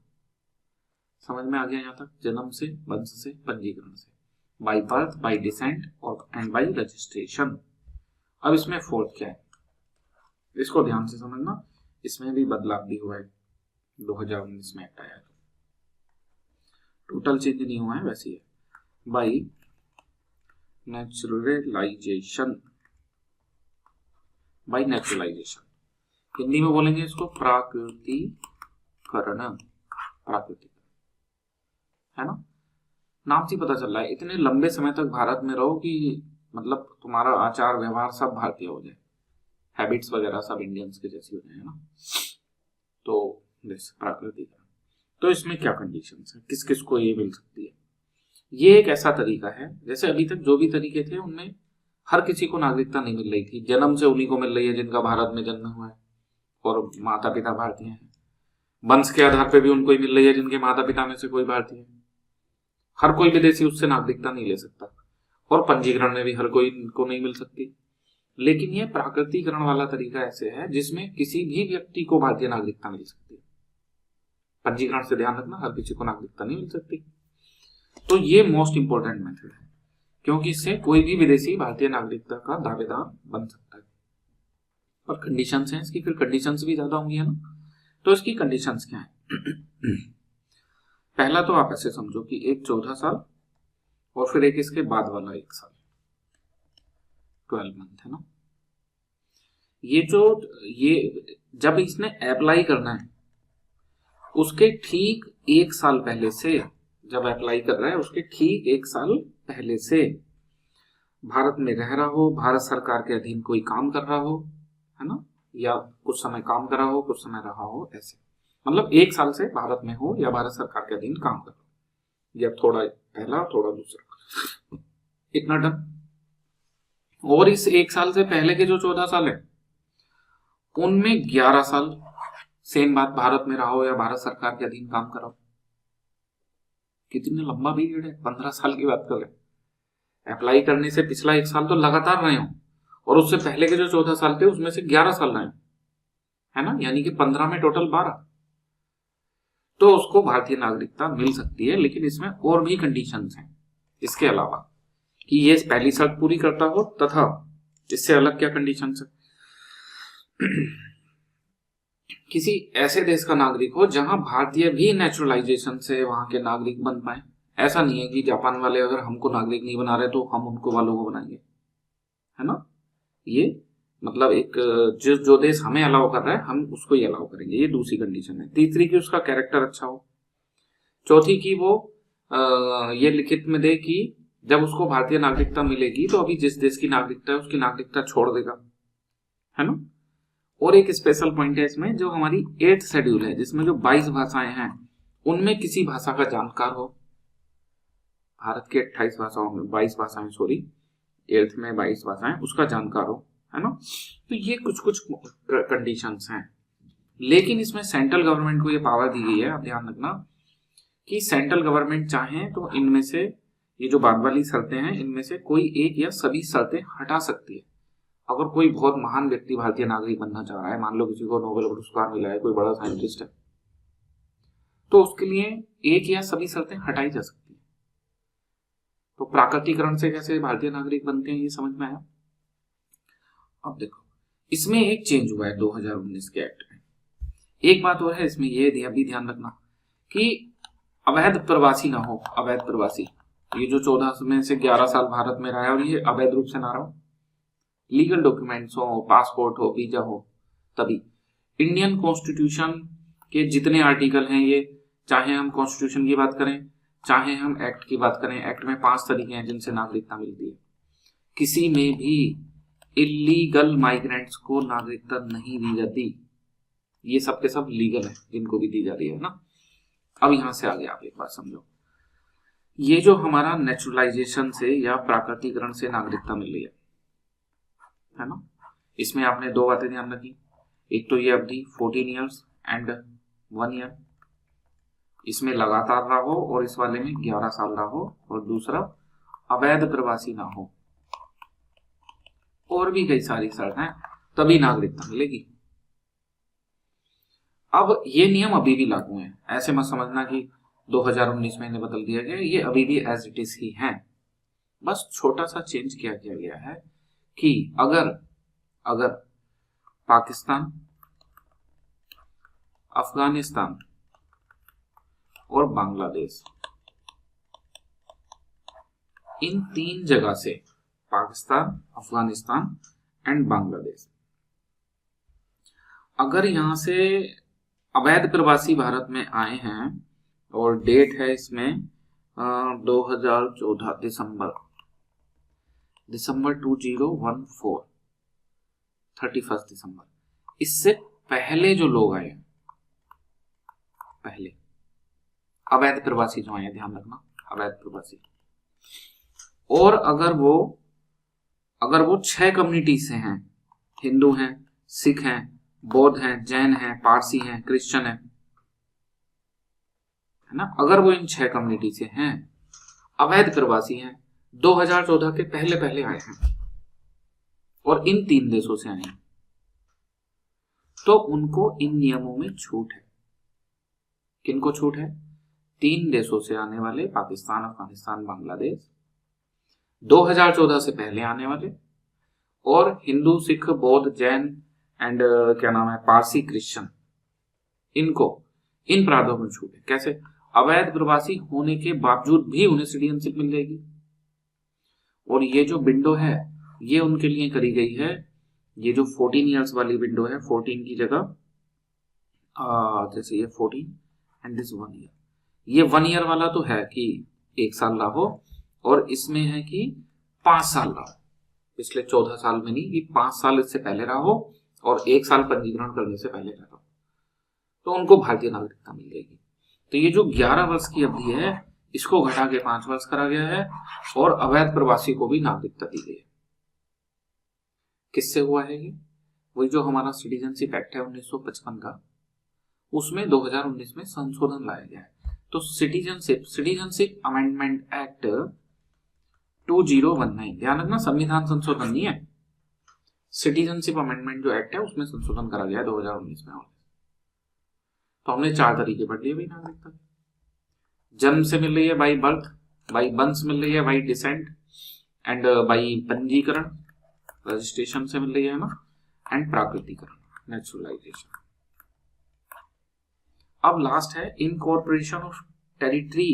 समझ में आ गया यहाँ तक, जन्म से, वंश से, पंजीकरण से, बाय बर्थ, बाय डिसेंट और एंड बाय रजिस्ट्रेशन। अब इसमें फोर्थ क्या है, इसको ध्यान से समझना, इसमें भी बदलाव भी हुआ है, 2019 में एक्ट आया है, टोटल चेंज नहीं हुआ है, वैसे ही है, bye naturalisation. Bye naturalisation Hindi में बोलेंगे इसको प्राकृतिकरण, प्राकृतिक, है ना। नाम से पता चल रहा है, इतने लंबे समय तक भारत में रहो कि मतलब तुम्हारा आचार व्यवहार सब भारतीय हो जाए, हैबिट्स वगैरह सब इंडियंस के जैसी हो जाए, है ना। तो प्राकृतिकरण, तो इसमें क्या कंडीशंस है, किस किस को ये मिल सकती है। ये एक ऐसा तरीका है, जैसे अभी तक जो भी तरीके थे उनमें हर किसी को नागरिकता नहीं मिल रही थी, जन्म से उन्हीं को मिल रही है जिनका भारत में जन्म हुआ है और माता पिता भारतीय हैं। वंश के आधार पे भी उनको ही मिल रही है जिनके माता पिता में से कोई भारतीय है। हर कोई विदेशी उससे नागरिकता नहीं ले सकता, और पंजीकरण में भी हर कोई को नहीं मिल सकती। लेकिन यह प्राकृतिकरण वाला तरीका ऐसे है जिसमें किसी भी व्यक्ति को भारतीय नागरिकता मिल सकती है। पंजीकरण से ध्यान रखना, हर किसी को नागरिकता नहीं मिल सकती। तो ये मोस्ट इंपोर्टेंट मेथड है, क्योंकि इससे कोई भी विदेशी भारतीय नागरिकता का दावेदार बन सकता है। पर कंडीशंस हैं इसकी, फिर कंडीशंस भी ज्यादा होंगी, है ना। तो इसकी कंडीशंस क्या है? पहला तो आप ऐसे समझो कि एक 14 साल और फिर एक इसके बाद वाला 1 साल, 12 मंथ, है ना। ये जब इसने अप्लाई करना है उसके ठीक 1 साल पहले से, जब अप्लाई कर रहा है उसके ठीक 1 साल पहले से भारत में रह रहा हो, भारत सरकार के अधीन कोई काम कर रहा हो, है ना, या कुछ समय काम कर रहा हो, कुछ समय रहा हो, ऐसे मतलब 1 साल से भारत में हो या भारत सरकार के अधीन काम कर रहा हो, या थोड़ा पहला थोड़ा दूसरा, इतना डन। और इस 1 साल से पहले के जो 14 साल है उनमें 11 साल सेम बात, भारत में रहा हो या भारत सरकार के अधीन काम करा हो। कितनी लंबा पीरियड है, 15 साल की बात कर रहे हैं। अप्लाई करने से पिछला 1 साल तो लगातार रहे हो, और उससे पहले के जो 14 साल थे उसमें से 11 साल रहे, है ना, यानी कि 15 में टोटल 12, तो उसको भारतीय नागरिकता मिल सकती है। लेकिन इसमें और भी कंडीशंस हैं इसके अलावा, कि ये पहली शर्त पूरी करता हो, तथा इससे अलग क्या कंडीशंस है, किसी ऐसे देश का नागरिक हो जहां भारतीय भी नेचुरलाइजेशन से वहां के नागरिक बन पाए। ऐसा नहीं है कि जापान वाले अगर हमको नागरिक नहीं बना रहे तो हम उनको वालों को बनाएंगे, है ना। ये मतलब एक जो देश हमें अलाउ कर रहा है हम उसको ही अलाउ करेंगे, ये दूसरी कंडीशन है। तीसरी की उसका कैरेक्टर अच्छा हो। चौथी की वो ये लिखित में दे कि जब उसको भारतीय नागरिकता मिलेगी तो अभी जिस देश की नागरिकता है उसकी नागरिकता छोड़ देगा, है ना। और एक स्पेशल पॉइंट है इसमें, जो हमारी 8th शेड्यूल है जिसमें जो 22 भाषाएं हैं उनमें किसी भाषा का जानकार हो। भारत के 28 भाषाओं में 22 भाषाएं, सॉरी 8th में 22 भाषाएं, उसका जानकार हो, है ना। तो ये कुछ कुछ कंडीशंस हैं। लेकिन इसमें सेंट्रल गवर्नमेंट को ये पावर दी गई है, आप ध्यान रखना, कि सेंट्रल गवर्नमेंट चाहे तो इनमें से ये जो बाद वाली शर्तें हैं इनमें से कोई एक या सभी शर्तें हटा सकती है। अगर कोई बहुत महान व्यक्ति भारतीय नागरिक बनना चाह रहा है, मान लो किसी को नोबेल पुरस्कार मिला है, कोई बड़ा साइंटिस्ट है, तो उसके लिए एक या सभी शर्तें हटाई जा सकती है। तो प्राकृतिकरण से कैसे भारतीय नागरिक बनते हैं ये समझ में आया। अब देखो इसमें एक चेंज हुआ है 2019 के एक्ट में। एक बात और है इसमें, ये भी ध्यान रखना कि अवैध प्रवासी ना हो। अवैध प्रवासी, ये जो 14 में से 11 साल भारत में रहा है और ये अवैध रूप से ना रहो, लीगल डॉक्यूमेंट्स हो, पासपोर्ट हो, वीजा हो, तभी। इंडियन कॉन्स्टिट्यूशन के जितने आर्टिकल हैं, ये चाहे हम कॉन्स्टिट्यूशन की बात करें चाहे हम एक्ट की बात करें, एक्ट में 5 तरीके हैं जिनसे नागरिकता मिलती है। किसी में भी इलीगल माइग्रेंट्स को नागरिकता नहीं दी जाती, ये सब के सब लीगल है जिनको भी दी जा रही है ना। अब यहां से आगे आप एक बात समझो, ये जो हमारा नेचुरलाइजेशन से या प्राकृतिकरण से नागरिकता मिल रही है ना, इसमें आपने 2 बातें ध्यान रखी। एक तो ये अवधि 14 ईयर्स एंड 1 ईयर, इसमें लगातार रहा हो, और इस वाले में 11 साल रहा हो, और दूसरा अवैध प्रवासी ना हो, और भी कई सारी शर्त हैं, तभी नागरिकता मिलेगी। अब ये नियम अभी भी लागू हैं, ऐसे मत समझना कि 2019 में इन्हें बदल दिया गया, ये अभी भी एज इट इज ही हैं। बस छोटा सा चेंज किया गया है कि अगर पाकिस्तान, अफगानिस्तान और बांग्लादेश, इन 3 जगह से, पाकिस्तान, अफगानिस्तान एंड बांग्लादेश, अगर यहां से अवैध प्रवासी भारत में आए हैं, और डेट है इसमें 2014 दिसंबर 2014, 31 दिसंबर, इससे पहले जो लोग आए, पहले अवैध प्रवासी जो आए, ध्यान रखना अवैध प्रवासी, और अगर वो 6 कम्युनिटी से हैं, हिंदू हैं, सिख हैं, बौद्ध हैं, जैन हैं, पारसी हैं, क्रिश्चियन है ना, अगर वो इन 6 कम्युनिटी से हैं, अवैध प्रवासी हैं, 2014 के पहले आए हैं और इन 3 देशों से आए हैं, तो उनको इन नियमों में छूट है। किनको छूट है? 3 देशों से आने वाले, पाकिस्तान, अफगानिस्तान, बांग्लादेश, 2014 से पहले आने वाले, और हिंदू, सिख, बौद्ध, जैन एंड पारसी, क्रिश्चियन, इनको इन प्रावधानों में छूट है। कैसे? अवैध प्रवासी होने के बावजूद भी उन्हें सिटीजनशिप मिल जाएगी, और ये जो विंडो है ये उनके लिए करी गई है, ये जो 14 ईयर्स वाली विंडो है, 14 की जगह जैसे ये 14 एंड दिस 1 ईयर, ये 1 ईयर वाला तो है कि 1 साल रहो, और इसमें है कि 5 साल रहो, पिछले 14 साल में नहीं, कि 5 साल इससे पहले रहो और 1 साल पंजीकरण करने से पहले रहो, तो उनको भारतीय नागरिकता मिल जाएगी। तो ये जो 11 वर्ष की अवधि है, इसको घटा के 5 वर्ष करा गया है, और अवैध प्रवासी को भी नागरिकता दी गई है। किससे हुआ है ये? वही जो हमारा सिटीजनशिप एक्ट है 1955 का, उसमें 2019 में संशोधन लाया गया है। तो सिटीजनशिप अमेंडमेंट एक्ट 2019, ध्यान रखना संविधान संशोधन नहीं है, सिटीजनशिप अमेंडमेंट जो एक्ट है उसमें संशोधन करा गया है 2019 में। तो हमने 4 तरीके पढ़ लिए भाई नागरिकता के। जन्म से मिल रही है बाई बर्थ, बाई वंश मिल रही है बाई डिसेंट, एंड बाई पंजीकरण, रजिस्ट्रेशन से मिल रही है ना, एंड प्राकृतिकरण, नेचुरलाइजेशन। अब लास्ट है इनकॉर्पोरेशन ऑफ टेरिटरी,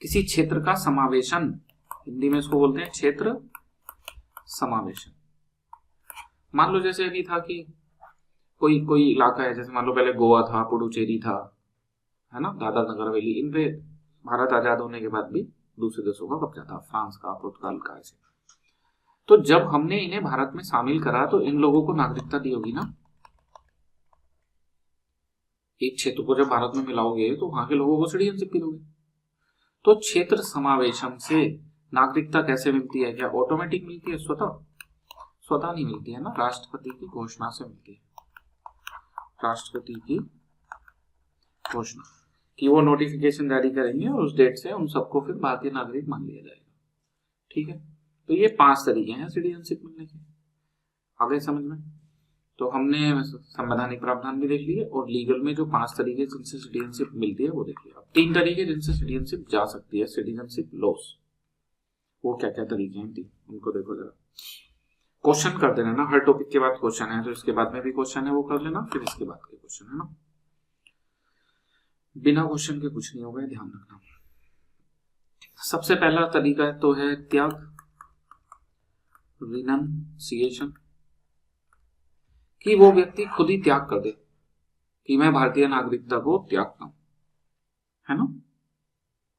किसी क्षेत्र का समावेशन, हिंदी में इसको बोलते हैं क्षेत्र समावेशन। मान लो जैसे अभी था कि कोई इलाका है, जैसे मान लो पहले गोवा था, पुडुचेरी था, है ना, दादर नगर हवेली, इन पे भारत आजाद होने के बाद भी दूसरे देशों का कब्जा था, फ्रांस का, पुर्तगाल का, ऐसे। तो जब हमने इन्हें भारत में शामिल करा तो इन लोगों को नागरिकता दी होगी ना। एक क्षेत्र को जब भारत में मिलाओगे तो वहां के लोगों को सिटीजनशिप मिलोगे। तो क्षेत्र समावेशन से नागरिकता कैसे मिलती है? क्या ऑटोमेटिक मिलती है? स्वतः नहीं मिलती है ना, राष्ट्रपति की घोषणा से मिलती है। राष्ट्रपति की घोषणा कि वो नोटिफिकेशन जारी करेंगे और उस डेट से उन सबको फिर भारतीय नागरिक मान लिया जाएगा। ठीक है, तो ये 5 तरीके हैं सिटीजनशिप मिलने के। आगे समझ में? तो हमने संवैधानिक प्रावधान भी देख लिए, और लीगल में जो 5 तरीके जिनसे सिटीजनशिप मिलती है वो देख लिया। 3 तरीके जिनसे सिटीजनशिप जा सकती है, सिटीजनशिप लॉस, वो क्या क्या तरीके हैं 3, उनको देखो जरा। क्वेश्चन कर देना ना, हर टॉपिक के बाद क्वेश्चन है, तो इसके बाद में भी क्वेश्चन है वो कर लेना, फिर इसके बाद के क्वेश्चन है ना। बिना क्वेश्चन के कुछ नहीं होगा, ध्यान रखना। सबसे पहला तरीका तो है त्याग, रिनंसिएशन, कि वो व्यक्ति खुद ही त्याग कर दे कि मैं भारतीय नागरिकता को त्यागता हूं, है ना,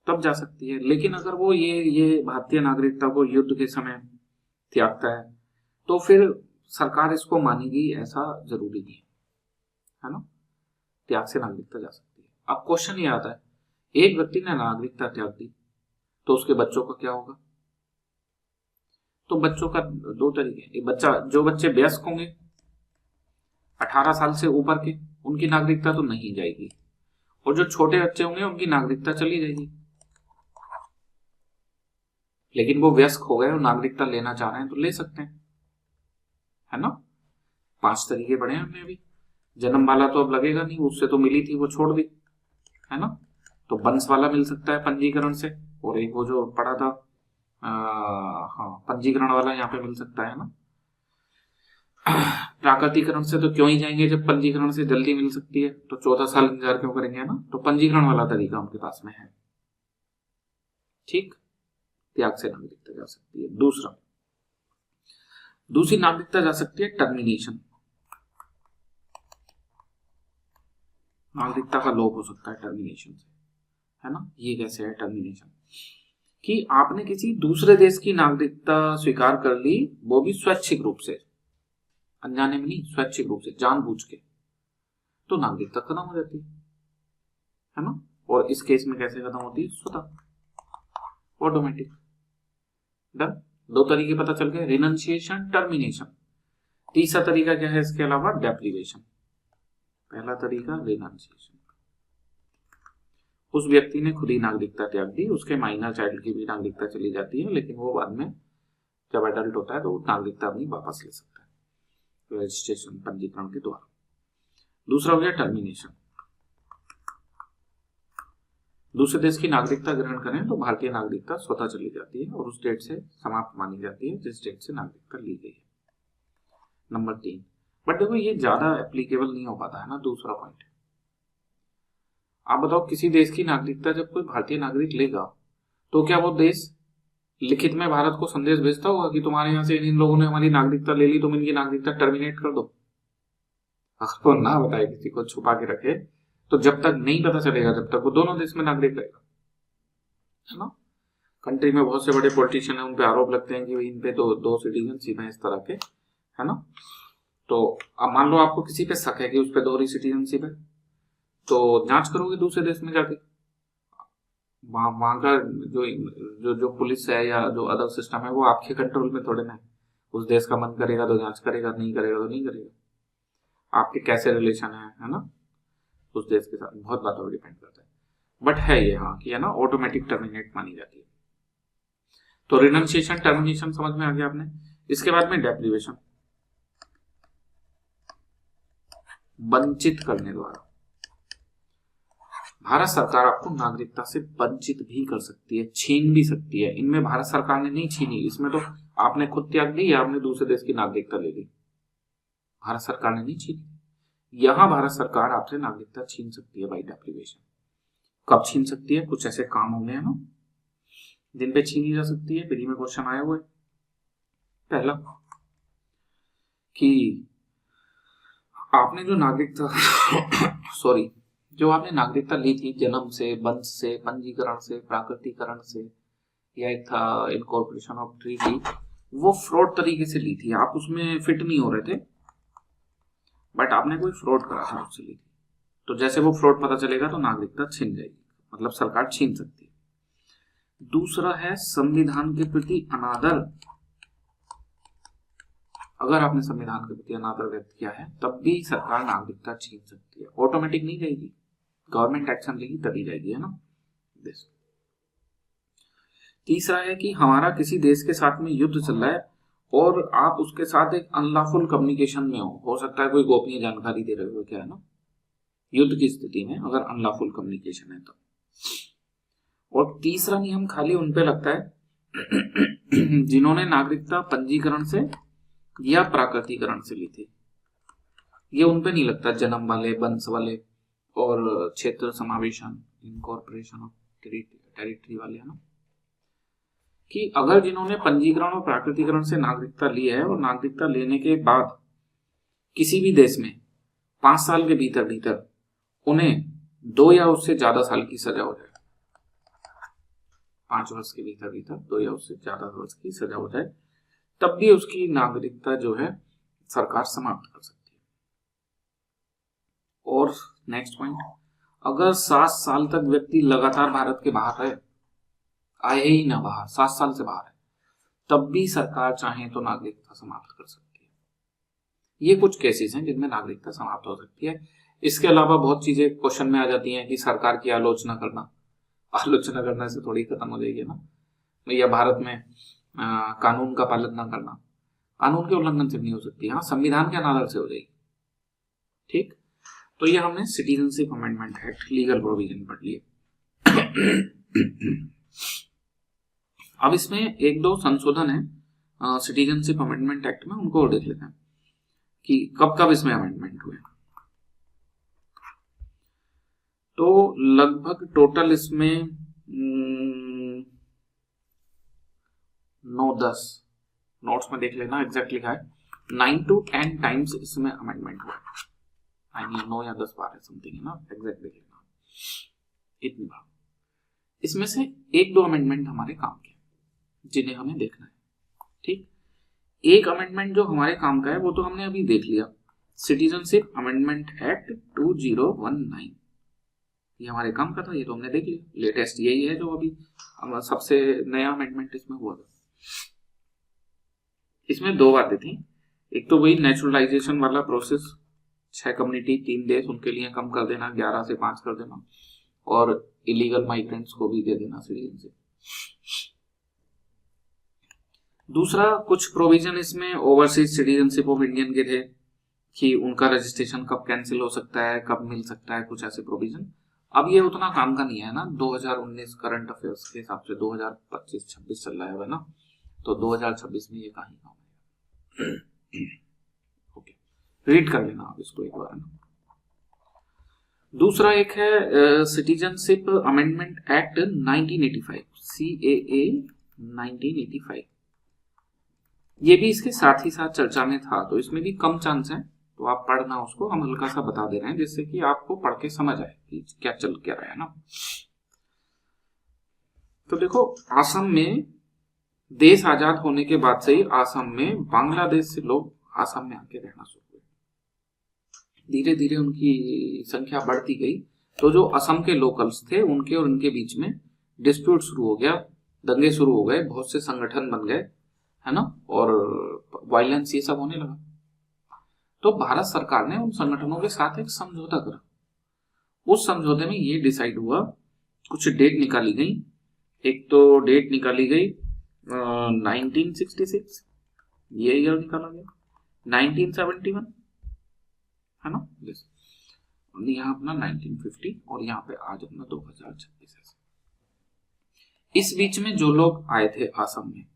तब जा सकती है। लेकिन अगर वो ये भारतीय नागरिकता को युद्ध के समय त्यागता है तो फिर सरकार इसको मानेगी ऐसा जरूरी नहीं है ना, त्याग से नागरिकता जा सकती है। अब क्वेश्चन ये आता है, एक व्यक्ति ने नागरिकता त्याग दी तो उसके बच्चों का क्या होगा? तो बच्चों का दो तरीके, जो बच्चे वयस्क होंगे 18 साल से ऊपर के, उनकी नागरिकता तो नहीं जाएगी, और जो छोटे बच्चे होंगे उनकी नागरिकता चली जाएगी। लेकिन वो वयस्क हो गए और नागरिकता लेना चाह रहे हैं तो ले सकते हैं, है ना। 5 तरीके पढ़े हैं हमने अभी। जन्म वाला तो अब लगेगा नहीं, उससे तो मिली थी, वो छोड़ दी, है ना। तो वंश वाला मिल सकता है पंजीकरण से, और एक वो जो पढ़ा था हाँ पंजीकरण वाला यहाँ पे मिल सकता है ना। प्राकृतिकरण से तो क्यों ही जाएंगे जब पंजीकरण से जल्दी मिल सकती है, तो 14 साल इंतजार क्यों करेंगे, है ना। तो पंजीकरण वाला तरीका उनके पास में है, ठीक। त्याग से नागरिकता जा सकती है। दूसरी नागरिकता जा सकती है टर्मिनेशन, नागरिकता का लोप हो सकता है टर्मिनेशन से, है ना। ये कैसे है टर्मिनेशन, कि आपने किसी दूसरे देश की नागरिकता स्वीकार कर ली, वो भी स्वैच्छिक रूप से, अनजाने में नहीं, स्वैच्छिक रूप से, जानबूझ के, तो नागरिकता खत्म हो जाती है ना। और इस केस में कैसे खत्म होती है? स्वतः, ऑटोमेटिक। डन। 2 तरीके पता चल गए, रिनंसिएशन, टर्मिनेशन। तीसरा तरीका क्या है इसके अलावा? डेप्रिवेशन। पहला तरीका रिनंसिएशन, उस व्यक्ति ने खुद ही नागरिकता त्याग दी, उसके माइनर चाइल्ड की भी नागरिकता चली जाती है, लेकिन वो बाद में जब एडल्ट होता है तो वो नागरिकता अपनी वापस ले सकता है रजिस्ट्रेशन, पंजीकरण के द्वारा। दूसरा हो गया टर्मिनेशन, दूसरे देश की नागरिकता ग्रहण करें तो भारतीय नागरिकता स्वतः चली जाती है और उस डेट से समाप्त मानी जाती है जिस डेट से नागरिकता ली गई है। नंबर 3, बट देखो ये ज्यादा एप्लीकेबल नहीं हो पाता है ना, दूसरा पॉइंट। आप बताओ, किसी देश की नागरिकता जब कोई भारतीय नागरिक लेगा तो क्या वो देश लिखित में भारत को संदेश भेजता होगा कि तुम्हारे यहाँ से इन लोगों ने हमारी नागरिकता ले ली, तुम इनकी नागरिकता टर्मिनेट कर दो? अगर वो ना बताए, किसी को छुपा के रखे, तो जब तक नहीं पता चलेगा जब तक वो दोनों देश में नागरिक रहेगा, है ना। कंट्री में बहुत से बड़े पॉलिटिशियन हैं, उन पे आरोप लगते हैं कि इन पे तो 2 सिटीजनशिप है, इस तरह के, है ना। तो अब मान लो आपको किसी पे शक है कि उस पे 2 सिटीजनशिप है, तो जांच करोगे दूसरे देश में जाके, वहां का जो पुलिस है या जो अदर सिस्टम है वो आपके कंट्रोल में थोड़े ना है। उस देश का मन करेगा तो जांच करेगा, नहीं करेगा तो नहीं करेगा। आपके कैसे रिलेशन है ना, उस देश के साथ बहुत बातों पर डिपेंड करता है। बट है ये हाँ कि है ना, ऑटोमेटिक टर्मिनेट मानी जाती है। तो रिनंसिएशन, टर्मिनेशन समझ में आ गया आपने। इसके बाद में डेप्रिवेशन, वंचित करने द्वारा। भारत सरकार आपको नागरिकता से वंचित भी कर सकती है, छीन भी सकती है। इनमें भारत सरकार ने नहीं छीनी, इसमें तो आपने खुद त्याग दी या आपने दूसरे देश की नागरिकता ले ली, भारत सरकार ने नहीं छीनी। यहां भारत सरकार आपसे नागरिकता छीन सकती है बाई डेप्रिवेशन। कब छीन सकती है? कुछ ऐसे काम होंगे है ना जिन पे छीनी जा सकती है। फ्री में क्वेश्चन आया हुआ है। पहला कि आपने जो नागरिकता जो आपने नागरिकता ली थी जन्म से, वंश से, पंजीकरण से, प्राकृतिकरण से, या एक था इनकॉर्पोरेशन ऑफ ट्रीटी, वो फ्रॉड तरीके से ली थी। आप उसमें फिट नहीं हो रहे थे, बट आपने कोई फ्रॉड करा था, उससे ली थी। तो जैसे वो फ्रॉड पता चलेगा तो नागरिकता छीन जाएगी, मतलब सरकार छीन सकती है। दूसरा है संविधान के प्रति अनादर। अगर आपने संविधान के प्रति अनादर व्यक्त किया है तब भी सरकार नागरिकता छीन सकती है। ऑटोमेटिक नहीं जाएगी, गवर्नमेंट एक्शन लेगी तभी जाएगी, है ना। तीसरा है कि हमारा किसी देश के साथ में युद्ध चल रहा है और आप उसके साथ एक अनलॉफुल कम्युनिकेशन में हो सकता है कोई गोपनीय जानकारी दे रहे हो, क्या है ना, युद्ध की स्थिति में अगर अनलॉफुल कम्युनिकेशन है तो। और तीसरा नियम खाली उन पे लगता है जिन्होंने नागरिकता पंजीकरण से या प्राकृतिकरण से ली थी। ये उन पे नहीं लगता, जन्म वाले, वंश वाले और क्षेत्र समावेशन, इनकॉर्पोरेशन ऑफ टेरिटरी वाले, है ना, कि अगर जिन्होंने पंजीकरण और प्राकृतिकरण से नागरिकता ली है और नागरिकता लेने के बाद किसी भी देश में 5 साल के भीतर उन्हें 2 या उससे ज्यादा साल की सजा हो जाए, 5 वर्ष के भीतर 2 या उससे ज्यादा वर्ष की सजा हो जाए, तब भी उसकी नागरिकता जो है सरकार समाप्त कर सकती है। और नेक्स्ट पॉइंट, अगर 7 साल तक व्यक्ति लगातार भारत के बाहर रहे, आए ही ना बाहर, 7 साल से बाहर है, तब भी सरकार चाहे तो नागरिकता समाप्त कर सकती है। ये कुछ केसेस हैं जिनमें नागरिकता समाप्त हो सकती है। इसके अलावा बहुत चीजें क्वेश्चन में आ जाती हैं कि सरकार की आलोचना करना से थोड़ी खत्म हो जाएगी ना, या भारत में कानून का पालन ना करना, कानून के उल्लंघन से नहीं हो सकती, हाँ संविधान के आधार से हो जाएगी। ठीक, तो ये हमने citizenship amendment act legal provision पढ़ लिए। अब इसमें 1-2 संशोधन है सिटीजनशिप अमेंडमेंट एक्ट में, उनको और देख लेते हैं कि कब इसमें अमेंडमेंट हुए। तो लगभग टोटल इसमें 9-10 नोट्स में देख लेना, एग्जैक्ट लिखा है 9 to 10 टाइम्स इसमें अमेंडमेंट हुआ है, 9 या 10 बार है समथिंग, है ना, एग्जैक्ट देख लेना इतनी बार। इसमें से 1-2 अमेंडमेंट हमारे काम के जिन्हें हमें देखना है। ठीक, एक अमेंडमेंट जो हमारे काम का है वो तो हमने अभी देख लिया, सिटीजनशिप अमेंडमेंट एक्ट 2019, ये हमारे काम का था, ये तो हमने देख लिया। लेटेस्ट यही है जो अभी सबसे नया अमेंडमेंट इसमें हुआ था। इसमें 2 बातें थी, एक तो वही नेचुरलाइजेशन वाला प्रोसेस, 6 कम्युनिटी 3 देश उनके लिए कम कर देना, 11 से 5 कर देना, और इलीगल माइग्रेंट्स को भी दे देना सिटीजनशिप। दूसरा, कुछ प्रोविजन इसमें ओवरसीज सिटीजनशिप ऑफ इंडियन के थे कि उनका रजिस्ट्रेशन कब कैंसिल हो सकता है, कब मिल सकता है, कुछ ऐसे प्रोविजन। अब ये उतना काम का नहीं है ना, 2019 करंट अफेयर्स के हिसाब से 2025-26 चल रहा है ना, तो 2026 में ये कहीं काम है। ओके, रीड कर लेना आप इसको एक बार ना। दूसरा एक है सिटीजनशिप अमेंडमेंट एक्ट 1985, CAA 1985, ये भी इसके साथ ही साथ चर्चा में था, तो इसमें भी कम चांस है, तो आप पढ़ना उसको, हम हल्का सा बता दे रहे हैं जिससे कि आपको पढ़ के समझ आए कि क्या चल क्या रहा है ना। तो देखो, असम में देश आजाद होने के बाद से ही असम में बांग्लादेश से लोग असम में आके रहना शुरू हुए, धीरे धीरे उनकी संख्या बढ़ती गई, तो जो असम के लोकल्स थे उनके और उनके बीच में डिस्प्यूट शुरू हो गया, दंगे शुरू हो गए, बहुत से संगठन बन गए, है ना, और वायलेंस ये सब होने लगा। तो भारत सरकार ने उन संगठनों के साथ एक समझौता करा। उस समझौते में ये डिसाइड हुआ, कुछ डेट निकाली गई। एक तो डेट निकाली गई 1966, ये ईयर निकाला गया, 1971, है ना, यहाँ अपना 1950, और यहाँ पे आज अपना 2026 है। इस बीच में जो लोग आए थे असम में,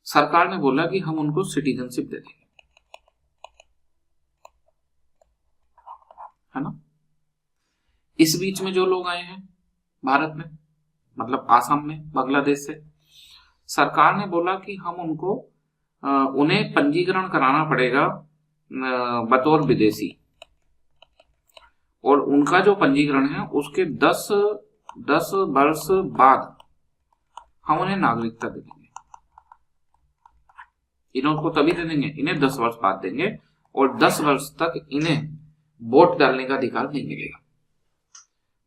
सरकार ने बोला कि हम उनको सिटीजनशिप दे देंगे, है ना। इस बीच में जो लोग आए हैं भारत में, मतलब आसाम में बांग्लादेश से, सरकार ने बोला कि हम उनको उन्हें पंजीकरण कराना पड़ेगा बतौर विदेशी, और उनका जो पंजीकरण है उसके 10 वर्ष बाद हम उन्हें नागरिकता दे देंगे। इनको तभी दे देंगे, इन्हें 10 वर्ष बाद देंगे, और 10 वर्ष तक इन्हें वोट डालने का अधिकार नहीं मिलेगा।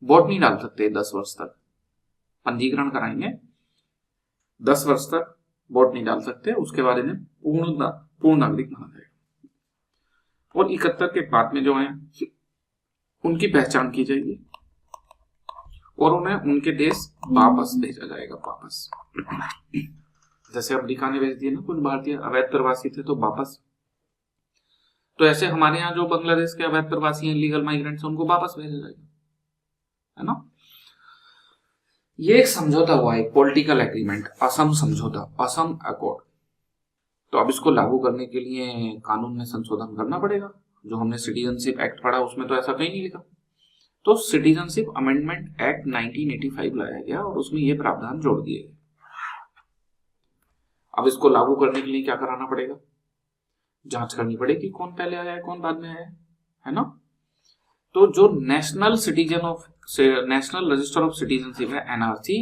वोट नहीं डाल सकते 10 वर्ष तक, पंजीकरण कराएंगे, 10 वर्ष तक वोट नहीं डाल सकते, उसके बाद इन्हें पूर्ण नागरिक माना जाएगा। और 71 के बाद में जो है उनकी पहचान की जाएगी और उन्हें उनके देश वापस भेजा जाएगा, वापस। जैसे अमेरिका ने भेज दिए ना कुछ भारतीय अवैध प्रवासी थे तो वापस, तो ऐसे हमारे यहाँ जो बांग्लादेश के अवैध प्रवासी हैं, लीगल माइग्रेंट्स, उनको वापस भेजा जाएगा, है ना। ये एक समझौता हुआ, एक पॉलिटिकल एग्रीमेंट, असम समझौता, असम अकॉर्ड। तो अब इसको लागू करने के लिए कानून में संशोधन करना पड़ेगा। जो हमने सिटीजनशिप एक्ट पढ़ा उसमें तो ऐसा कहीं नहीं लिखा, तो सिटीजनशिप अमेंडमेंट एक्ट 1985 लाया गया और उसमें ये प्रावधान जोड़ दिए गए। अब इसको लागू करने के लिए क्या कराना पड़ेगा? जांच करनी पड़ेगी कौन पहले आया है कौन बाद में आया है ना। तो जो नेशनल रजिस्टर ऑफ सिटीजनशिप है एनआरसी,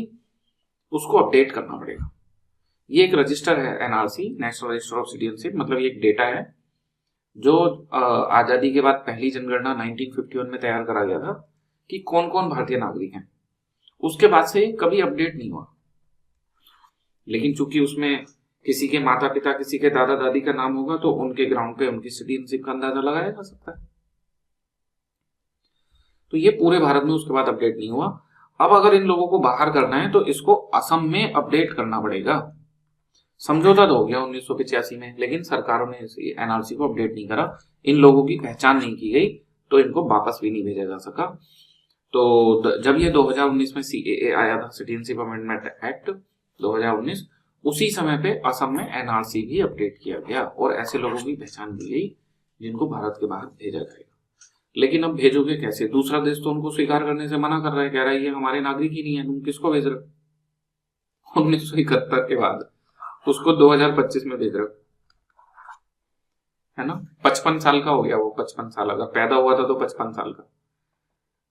उसको अपडेट करना पड़ेगा। ये एक रजिस्टर है NRC, national register of citizenship, मतलब ये एक डेटा है जो आजादी के बाद पहली जनगणना 1951 में तैयार करा गया था कि कौन कौन भारतीय नागरिक हैं। उसके बाद से कभी अपडेट नहीं हुआ, लेकिन चूंकि उसमें किसी के माता पिता किसी के दादा दादी का नाम होगा तो उनके ग्राउंड पे उनकी सिटीजनशिप का अंदाजा लगाया जा सकता है। तो ये पूरे भारत में उसके बाद अपडेट नहीं हुआ। अब अगर इन लोगों को बाहर करना है तो इसको असम में अपडेट करना पड़ेगा। समझौता तो हो गया 1985 में, लेकिन सरकारों ने एनआरसी को अपडेट नहीं करा, इन लोगों की पहचान नहीं की गई, तो इनको वापस भी नहीं भेजा जा सका। तो जब ये 2019 में सीएए आया था, सिटीजनशिप अमेंडमेंट एक्ट 2019, उसी समय पे असम में एनआरसी भी अपडेट किया गया और ऐसे लोगों की पहचान दी गई जिनको भारत के बाहर भेजा जाएगा। लेकिन अब भेजोगे कैसे? दूसरा देश तो उनको स्वीकार करने से मना कर रहा है, कह रहा है ये हमारे नागरिक ही नहीं है, तुम किसको भेज रहे हो? 1971 के बाद उसको 2025 में भेज रहे हो, है ना। 55 साल का हो गया वो, 55 साल, अगर पैदा हुआ था तो 55 साल का,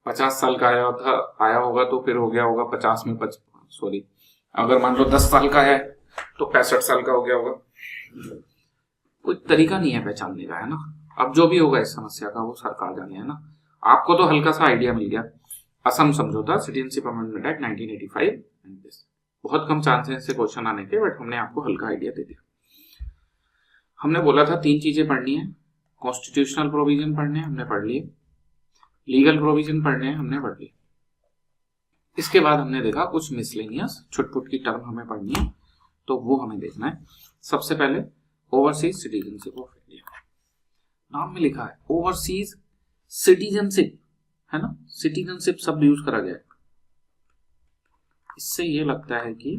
50 साल का आया होगा तो फिर हो गया होगा 50 में 55, सॉरी, अगर मान लो 10 साल का है तो 65 साल का हो गया होगा। कोई तरीका नहीं है पहचानने का, है ना। अब जो भी होगा इस समस्या का वो सरकार जाने, है ना। आपको तो हल्का सा आइडिया मिल गया। असम समझौता, सिटीजनशिप अमेंडमेंट एक्ट 1985, बहुत कम चांस है इससे क्वेश्चन आने के, बट हमने आपको हल्का आइडिया दे दिया। हमने बोला था 3 चीजें पढ़नी है, कॉन्स्टिट्यूशनल प्रोविजन पढ़ने हमने पढ़ लिए, लीगल प्रोविजन पढ़ने हमने पढ़ लिए। इसके बाद हमने देखा कुछ मिसलेनियस छुटपुट की टर्म हमें पढ़नी है, तो वो हमें देखना है। सबसे पहले ओवरसीज सिटीजनशिप ऑफ इंडिया, नाम में लिखा है ओवरसीज सिटीजनशिप, है ना, सिटीजनशिप शब्द यूज करा गया है। इससे ये लगता है कि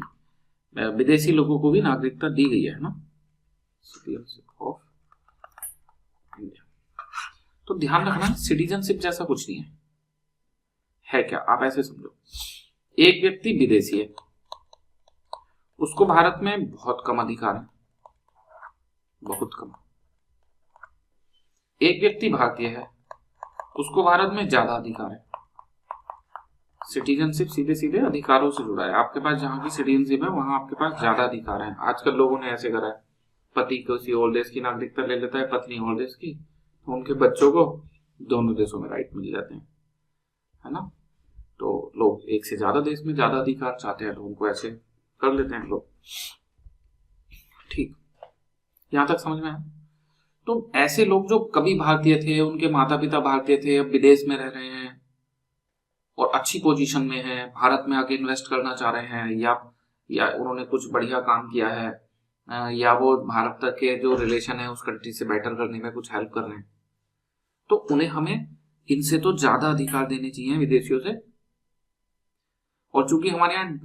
विदेशी लोगों को भी नागरिकता दी गई है ना, सिटीजनशिप ऑफ इंडिया। तो ध्यान रखना सिटीजनशिप जैसा कुछ नहीं है क्या? आप ऐसे समझो, एक व्यक्ति विदेशी है, उसको भारत में बहुत कम अधिकार है, बहुत कम। एक व्यक्ति भारतीय है, उसको भारत में ज्यादा अधिकार है। सिटीजनशिप सीधे सीधे अधिकारों से जुड़ा है। आपके पास जहां की सिटीजनशिप है वहां आपके पास ज्यादा अधिकार है। आजकल लोगों ने ऐसे करा है, पति किसी और देश की नागरिकता ले लेता है, पत्नी और देश की, तो उनके बच्चों को दोनों देशों में राइट मिल जाते हैं, है ना। तो लोग एक से ज्यादा देश में ज्यादा अधिकार चाहते हैं तो उनको ऐसे कर लेते हैं लोग। ठीक, यहां तक समझ में आया। तो ऐसे लोग जो कभी भारतीय थे, उनके माता पिता भारतीय थे, अब विदेश में रह रहे हैं और अच्छी पोजीशन में है, भारत में आके इन्वेस्ट करना चाह रहे हैं, या उन्होंने कुछ बढ़िया काम किया है, या वो भारत तक के जो रिलेशन है उस कंट्री से बेटर करने में कुछ हेल्प कर रहे हैं, तो उन्हें हमें इनसे तो ज्यादा अधिकार देने चाहिए विदेशियों से। और चूंकि हमारे यहाँ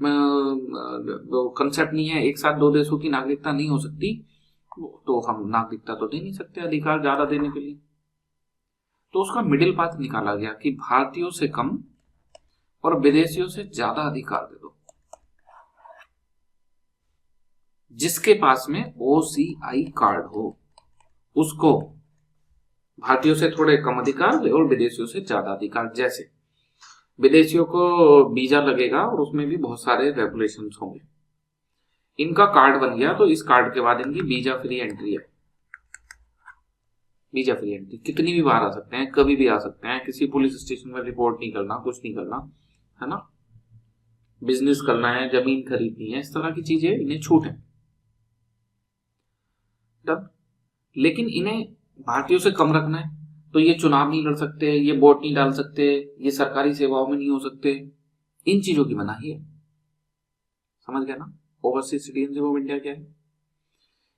कंसेप्ट नहीं है, एक साथ 2 देशों की नागरिकता नहीं हो सकती, तो हम नागरिकता तो दे नहीं सकते अधिकार ज्यादा देने के लिए। तो उसका मिडिल पाथ निकाला गया कि भारतीयों से कम और विदेशियों से ज्यादा अधिकार दे दो। जिसके पास में OCI कार्ड हो उसको भारतीयों से थोड़े कम अधिकार दे और विदेशियों से ज्यादा अधिकार। जैसे विदेशियों को वीजा लगेगा और उसमें भी बहुत सारे रेगुलेशंस होंगे। इनका कार्ड बन गया तो इस कार्ड के बाद इनकी वीजा फ्री एंट्री है। वीजा फ्री एंट्री, कितनी भी बार आ सकते हैं, कभी भी आ सकते हैं, किसी पुलिस स्टेशन में रिपोर्ट नहीं करना, कुछ नहीं करना, है ना। बिजनेस करना है, जमीन खरीदनी है, इस तरह की चीजें इन्हें छूट है। लेकिन इन्हें भारतीयों से कम रखना है तो ये चुनाव नहीं लड़ सकते, ये वोट नहीं डाल सकते, ये सरकारी सेवाओं में नहीं हो सकते, इन चीजों की मनाही है। समझ गया ना ओवरसीज सिटीजनशिप ऑफ इंडिया क्या है?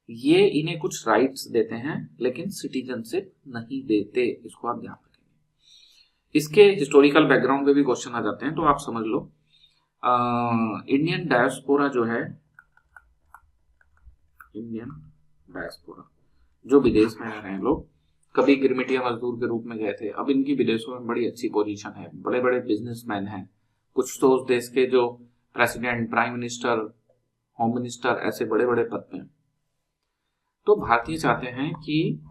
ये इन्हें कुछ राइट्स देते हैं लेकिन सिटीजनशिप नहीं देते, इसको आप ध्यान रखेंगे। इसके हिस्टोरिकल बैकग्राउंड पे भी क्वेश्चन आ जाते हैं, तो आप समझ लो इंडियन डायस्पोरा जो है, इंडियन डायस्पोरा जो विदेश में रह रहे हैं लोग, कभी गिरमिटिया मजदूर के रूप में गए थे, अब इनकी विदेशों में बड़ी अच्छी पोजीशन है, बड़े बड़े बिजनेसमैन हैं, कुछ तो उस देश के जो president, prime minister, home minister, ऐसे बड़े बड़े पद पे हैं। तो भारतीय चाहते हैं कि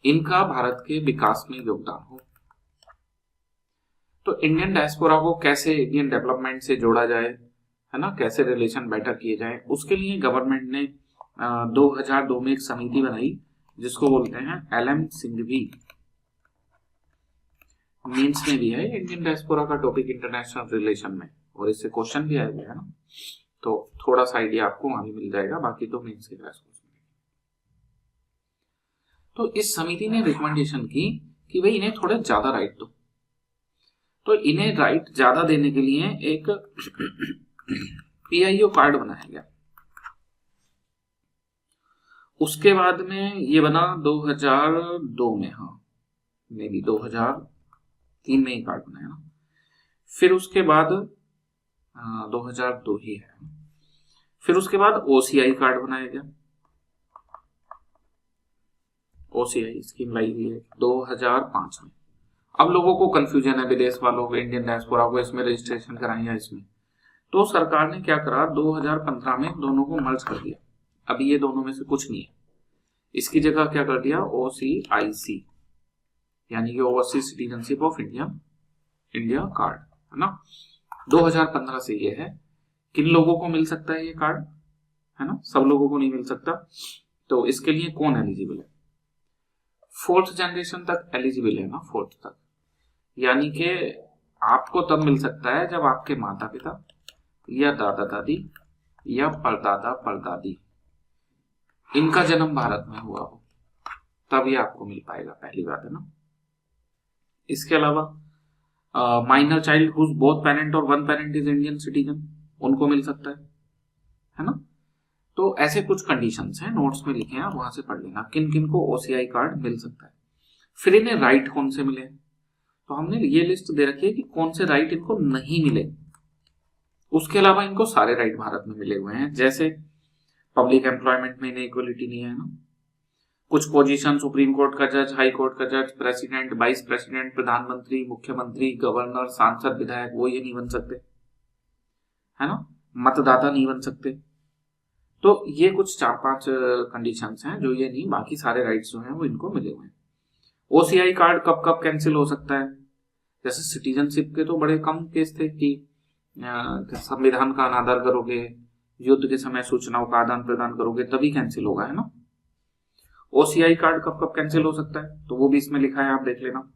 इनका भारत के विकास में योगदान हो। तो इंडियन डायस्पोरा को कैसे इंडियन डेवलपमेंट से जोड़ा जाए, है ना, कैसे रिलेशन बेटर किए जाए, उसके लिए गवर्नमेंट ने 2002 में एक समिति बनाई जिसको बोलते हैं LM सिंघवी। मीन्स में भी है इंडियन डायस्पोरा का टॉपिक इंटरनेशनल रिलेशन में, और इससे क्वेश्चन भी आया हुआ है ना, तो थोड़ा सा आइडिया आपको वहां भी मिल जाएगा, बाकी तो मीन्स के क्लास। तो इस समिति ने रिकमेंडेशन की कि भाई इन्हें थोड़े ज्यादा राइट दो। तो इन्हें राइट ज्यादा देने के लिए एक PIO कार्ड बनाया गया। उसके बाद में ये बना 2002 में, हाँ मे बी 2003 में ये कार्ड बनाया ना। फिर उसके बाद 2002 ही है। फिर उसके बाद OCI कार्ड बनाया गया। OCI स्कीम लाई गई है 2005 में। अब लोगों को कंफ्यूजन है, विदेश वालों को, इंडियन डायस्पोरा को इसमें रजिस्ट्रेशन कराएं या इसमें, तो सरकार ने क्या करा, 2015 में दोनों को मर्ज कर दिया। अभी ये दोनों में से कुछ नहीं है, इसकी जगह क्या कर दिया, OCIC, यानी कि overseas citizenship of India card, है ना। 2015 से ये है। किन लोगों को मिल सकता है ये कार्ड, है ना, सब लोगों को नहीं मिल सकता। तो इसके लिए कौन एलिजिबल है, 4th जनरेशन तक एलिजिबल है ना, 4th तक, यानी कि आपको तब मिल सकता है जब आपके माता पिता या दादा दादी या परदादा परदादी इनका जन्म भारत में हुआ हो, तब ये आपको मिल पाएगा, पहली बात है ना। इसके अलावा minor child whose both parent और one parent is Indian citizen, उनको मिल सकता है ना। तो ऐसे कुछ कंडीशंस हैं, नोट्स में लिखे हैं, आप वहां से पढ़ लेना किन किन को OCI कार्ड मिल सकता है। फिर इन्हें राइट कौन से मिले, तो हमने ये लिस्ट दे रखी है कि कौन से राइट इनको नहीं मिले। उसके अलावा इनको सारे राइट भारत में मिले हुए हैं, जैसे पब्लिक एम्प्लॉयमेंट में इन्हें इक्वलिटी नहीं है ना, कुछ पोजीशन सुप्रीम कोर्ट का जज, हाई कोर्ट का जज, प्रेसिडेंट, वाइस प्रेसिडेंट, प्रधानमंत्री, मुख्यमंत्री, गवर्नर, सांसद, विधायक, वो ये नहीं बन सकते, है ना, मतदाता नहीं बन सकते। तो ये कुछ 4-5 कंडीशंस हैं जो ये नहीं, बाकी सारे राइट्स जो हैं वो इनको मिले हुए हैं। OCI कार्ड कब कब कैंसिल हो सकता है, जैसे सिटीजनशिप के तो बड़े कम केस थे कि संविधान का अनादर करोगे, युद्ध के समय सूचनाओं का आदान प्रदान करोगे तभी कैंसिल होगा, है ना। OCI कार्ड कब कब कैंसिल हो सकता है, तो वो भी इसमें लिखा है, आप देख लेना।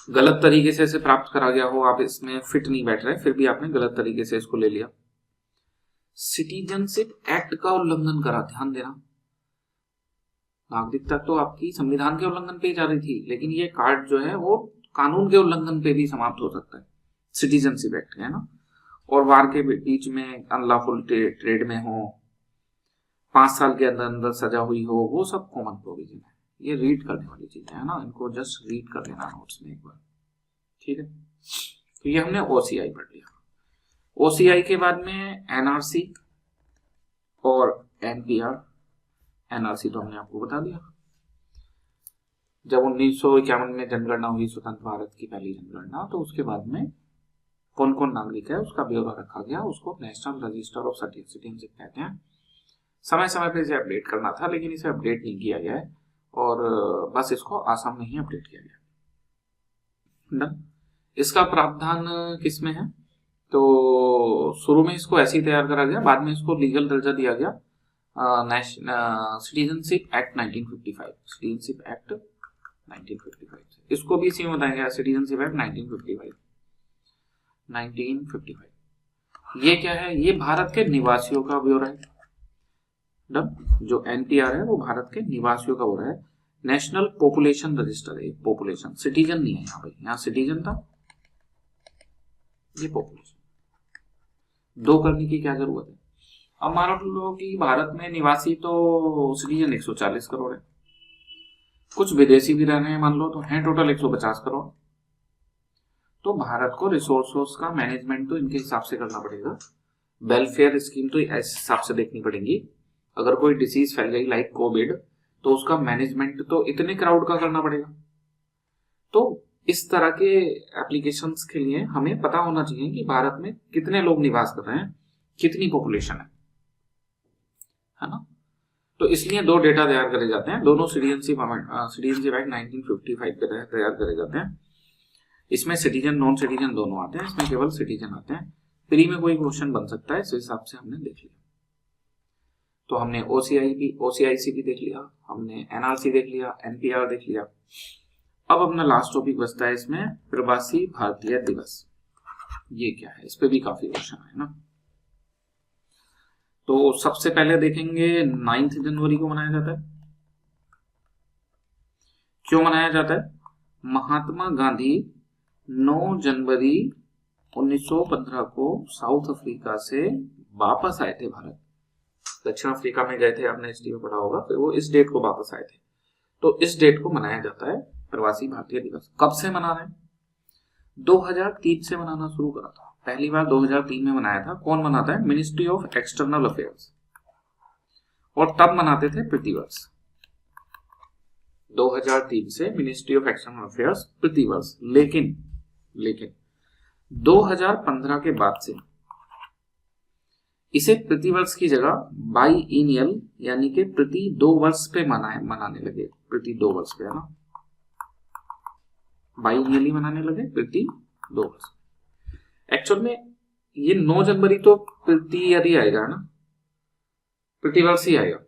गलत तरीके से इसे प्राप्त करा गया हो, आप इसमें फिट नहीं बैठ रहे, फिर भी आपने गलत तरीके से इसको ले लिया। सिटीजनशिप एक्ट का उल्लंघन करा, ध्यान देना, नागरिकता तो आपकी संविधान के उल्लंघन पे ही जा रही थी, लेकिन ये कार्ड जो है वो कानून के उल्लंघन पे भी समाप्त हो सकता है, सिटीजनशिप एक्ट, है ना। और वार के बीच में अनलॉफुल ट्रेड में हो, 5 साल के अंदर अंदर सजा हुई हो, वो सब कॉमन प्रोविजन है। ये रीड करने वाली चीज है ना, इनको जस्ट रीड कर लेना नोट्स में एक बार, ठीक है। तो ये हमने OCI पढ़ लिया। OCI के बाद में NRC और NPR। NRC तो हमने आपको बता दिया, जब 1951 में जनगणना हुई, स्वतंत्र भारत की पहली जनगणना, तो उसके बाद में कौन कौन नागरिक है उसका ब्यौरा रखा गया, उसको नेशनल रजिस्टर ऑफ सिटीजनशिप कहते हैं। समय समय पे इसे अपडेट करना था, लेकिन इसे अपडेट नहीं किया गया है, और बस इसको आसाम में ही अपडेट किया गया। इसका प्रावधान किस में है, तो शुरू में इसको ऐसे ही तैयार करा गया, बाद में इसको लीगल दर्जा दिया गया सिटीजनशिप एक्ट 1955, सिटीजनशिप एक्ट 1955। इसको भी इसी में बताएंगे, सिटीजनशिप एक्ट 1955। ये क्या है, ये भारत के निवासियों का ब्यौरा है। जो NPR है वो भारत के निवासियों का ब्यौरा है। नेशनल पॉपुलेशन रजिस्टर है, पॉपुलेशन, सिटीजन नहीं है यहाँ पे, यहाँ सिटीजन था, ये पॉपुलेशन। दो करने की क्या जरूरत है, अब मान लो कि भारत में निवासी तो सिटीजन 140 करोड़ है, कुछ विदेशी भी रह रहे हैं मान लो, तो हैं टोटल 150 करोड़। तो भारत को रिसोर्सेस का मैनेजमेंट तो इनके हिसाब से करना पड़ेगा, वेलफेयर स्कीम तो इस हिसाब से देखनी पड़ेगी। अगर कोई डिसीज फैल गई लाइक कोविड, तो उसका मैनेजमेंट तो इतने क्राउड का करना पड़ेगा। तो इस तरह के एप्लीकेशंस के लिए हमें पता होना चाहिए कि भारत में कितने लोग निवास कर रहे हैं, कितनी पॉपुलेशन है ना। तो इसलिए दो डेटा तैयार करे जाते हैं, दोनों सिटीजनशिप एक्ट 1955 के तहत तैयार करे जाते हैं। इसमें सिटीजन नॉन सिटीजन दोनों आते हैं, इसमें केवल सिटीजन आते हैं। प्री में कोई क्वेश्चन बन सकता है, इस हिसाब से हमने देख लिया। तो हमने ओसीआईसी भी देख लिया, हमने एनआरसी देख लिया, एनपीआर देख लिया। अब अपना लास्ट टॉपिक बचता है इसमें प्रवासी भारतीय दिवस। ये क्या है, इस पे भी काफी क्वेश्चन है ना। तो सबसे पहले देखेंगे 9 जनवरी को मनाया जाता है। क्यों मनाया जाता है? महात्मा गांधी 9 जनवरी 1915 को साउथ अफ्रीका से वापस आए थे भारत। दक्षिण अफ्रीका में गए थे, आपने हिस्ट्री में पढ़ा होगा। फिर वो इस डेट को वापस आए थे, तो इस डेट को मनाया जाता है प्रवासी भारतीय दिवस। कब से मना रहे हैं? 2003 से मनाना शुरू करा था। पहली बार 2003 में मनाया था। कौन मनाता है? मिनिस्ट्री ऑफ एक्सटर्नल अफेयर्स, और तब मनाते थे प्रतिवर्ष। 2003 से मिनिस्ट्री ऑफ एक्सटर्नल अफेयर्स प्रतिवर्ष। लेकिन 2015 के बाद से इसे प्रतिवर्ष की जगह बाईएनियल यानी कि प्रति 2 वर्ष पे मनाने लगे। प्रति 2 वर्ष पे, है ना, बाईएनियली मनाने लगे, प्रति 2 वर्ष। एक्चुअल में ये 9 जनवरी तो प्रति ईयर ही आएगा, है ना, प्रतिवर्ष ही आएगा।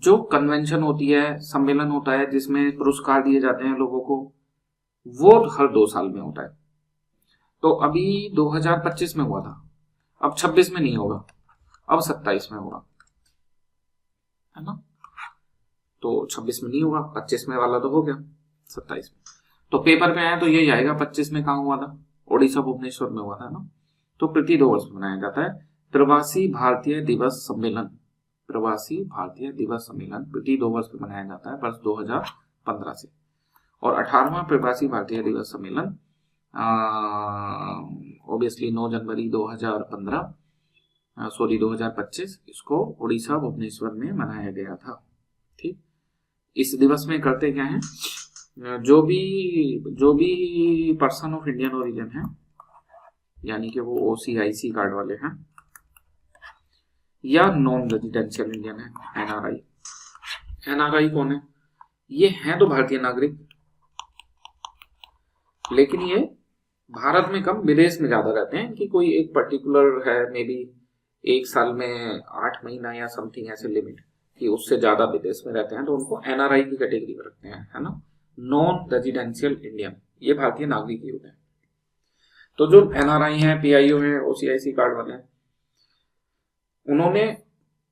जो कन्वेंशन होती है, सम्मेलन होता है जिसमें पुरस्कार दिए जाते हैं लोगों को, वो हर 2 साल में होता है। तो अभी 2025 में हुआ था, अब 26 में नहीं होगा, अब 27 में होगा, है ना। तो 26 में नहीं होगा, 25 में वाला तो हो गया, 27 में। तो पेपर पे आया तो यही आएगा। 25 में कहाँ हुआ था? ओडिशा भुवनेश्वर में हुआ था ना। तो प्रति 2 वर्ष मनाया जाता है प्रवासी भारतीय दिवस सम्मेलन। प्रवासी भारतीय दिवस सम्मेलन प्रति 2 वर्ष में मनाया जाता है, वर्ष 2015 से। और 18वां प्रवासी भारतीय दिवस सम्मेलन ऑब्वियसली 9 जनवरी 2025 इसको उड़ीसा भुवनेश्वर में मनाया गया था। ठीक, इस दिवस में करते क्या है, जो भी पर्सन ऑफ इंडियन ओरिजिन है, यानी कि वो ओसीआईसी कार्ड वाले हैं या नॉन रेजिडेंशियल इंडियन है, एनआरआई। एनआरआई कौन है? ये हैं तो भारतीय नागरिक, लेकिन ये भारत में कम, विदेश में ज्यादा रहते हैं। कि कोई एक पर्टिकुलर है, मे बी 1 साल में 8 महीना या समथिंग ऐसे लिमिट, कि उससे ज्यादा विदेश में रहते हैं, तो उनको एनआरआई की कैटेगरी में रखते हैं, है ना। नॉन रेजिडेंशियल इंडियन, ये भारतीय नागरिक ही होते हैं। तो जो एनआरआई हैं, पीआईओ हैं, ओसीआईसी कार्ड वाले हैं, उन्होंने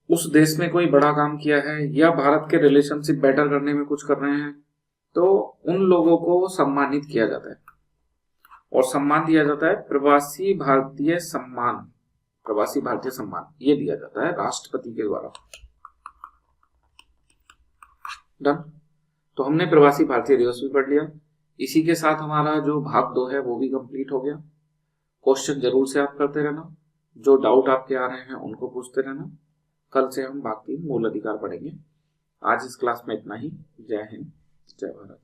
उस देश में कोई बड़ा काम किया है या भारत के रिलेशनशिप बेटर करने में कुछ कर रहे हैं, तो उन लोगों को सम्मानित किया जाता है। और सम्मान दिया जाता है प्रवासी भारतीय सम्मान। प्रवासी भारतीय सम्मान ये दिया जाता है राष्ट्रपति के द्वारा। डन। तो हमने प्रवासी भारतीय दिवस भी पढ़ लिया। इसी के साथ हमारा जो भाग 2 है वो भी कंप्लीट हो गया। क्वेश्चन जरूर से आप करते रहना, जो डाउट आपके आ रहे हैं उनको पूछते रहना। कल से हम भाग 3 मूल अधिकार पढ़ेंगे। आज इस क्लास में इतना ही। जय हिंद, जय भारत।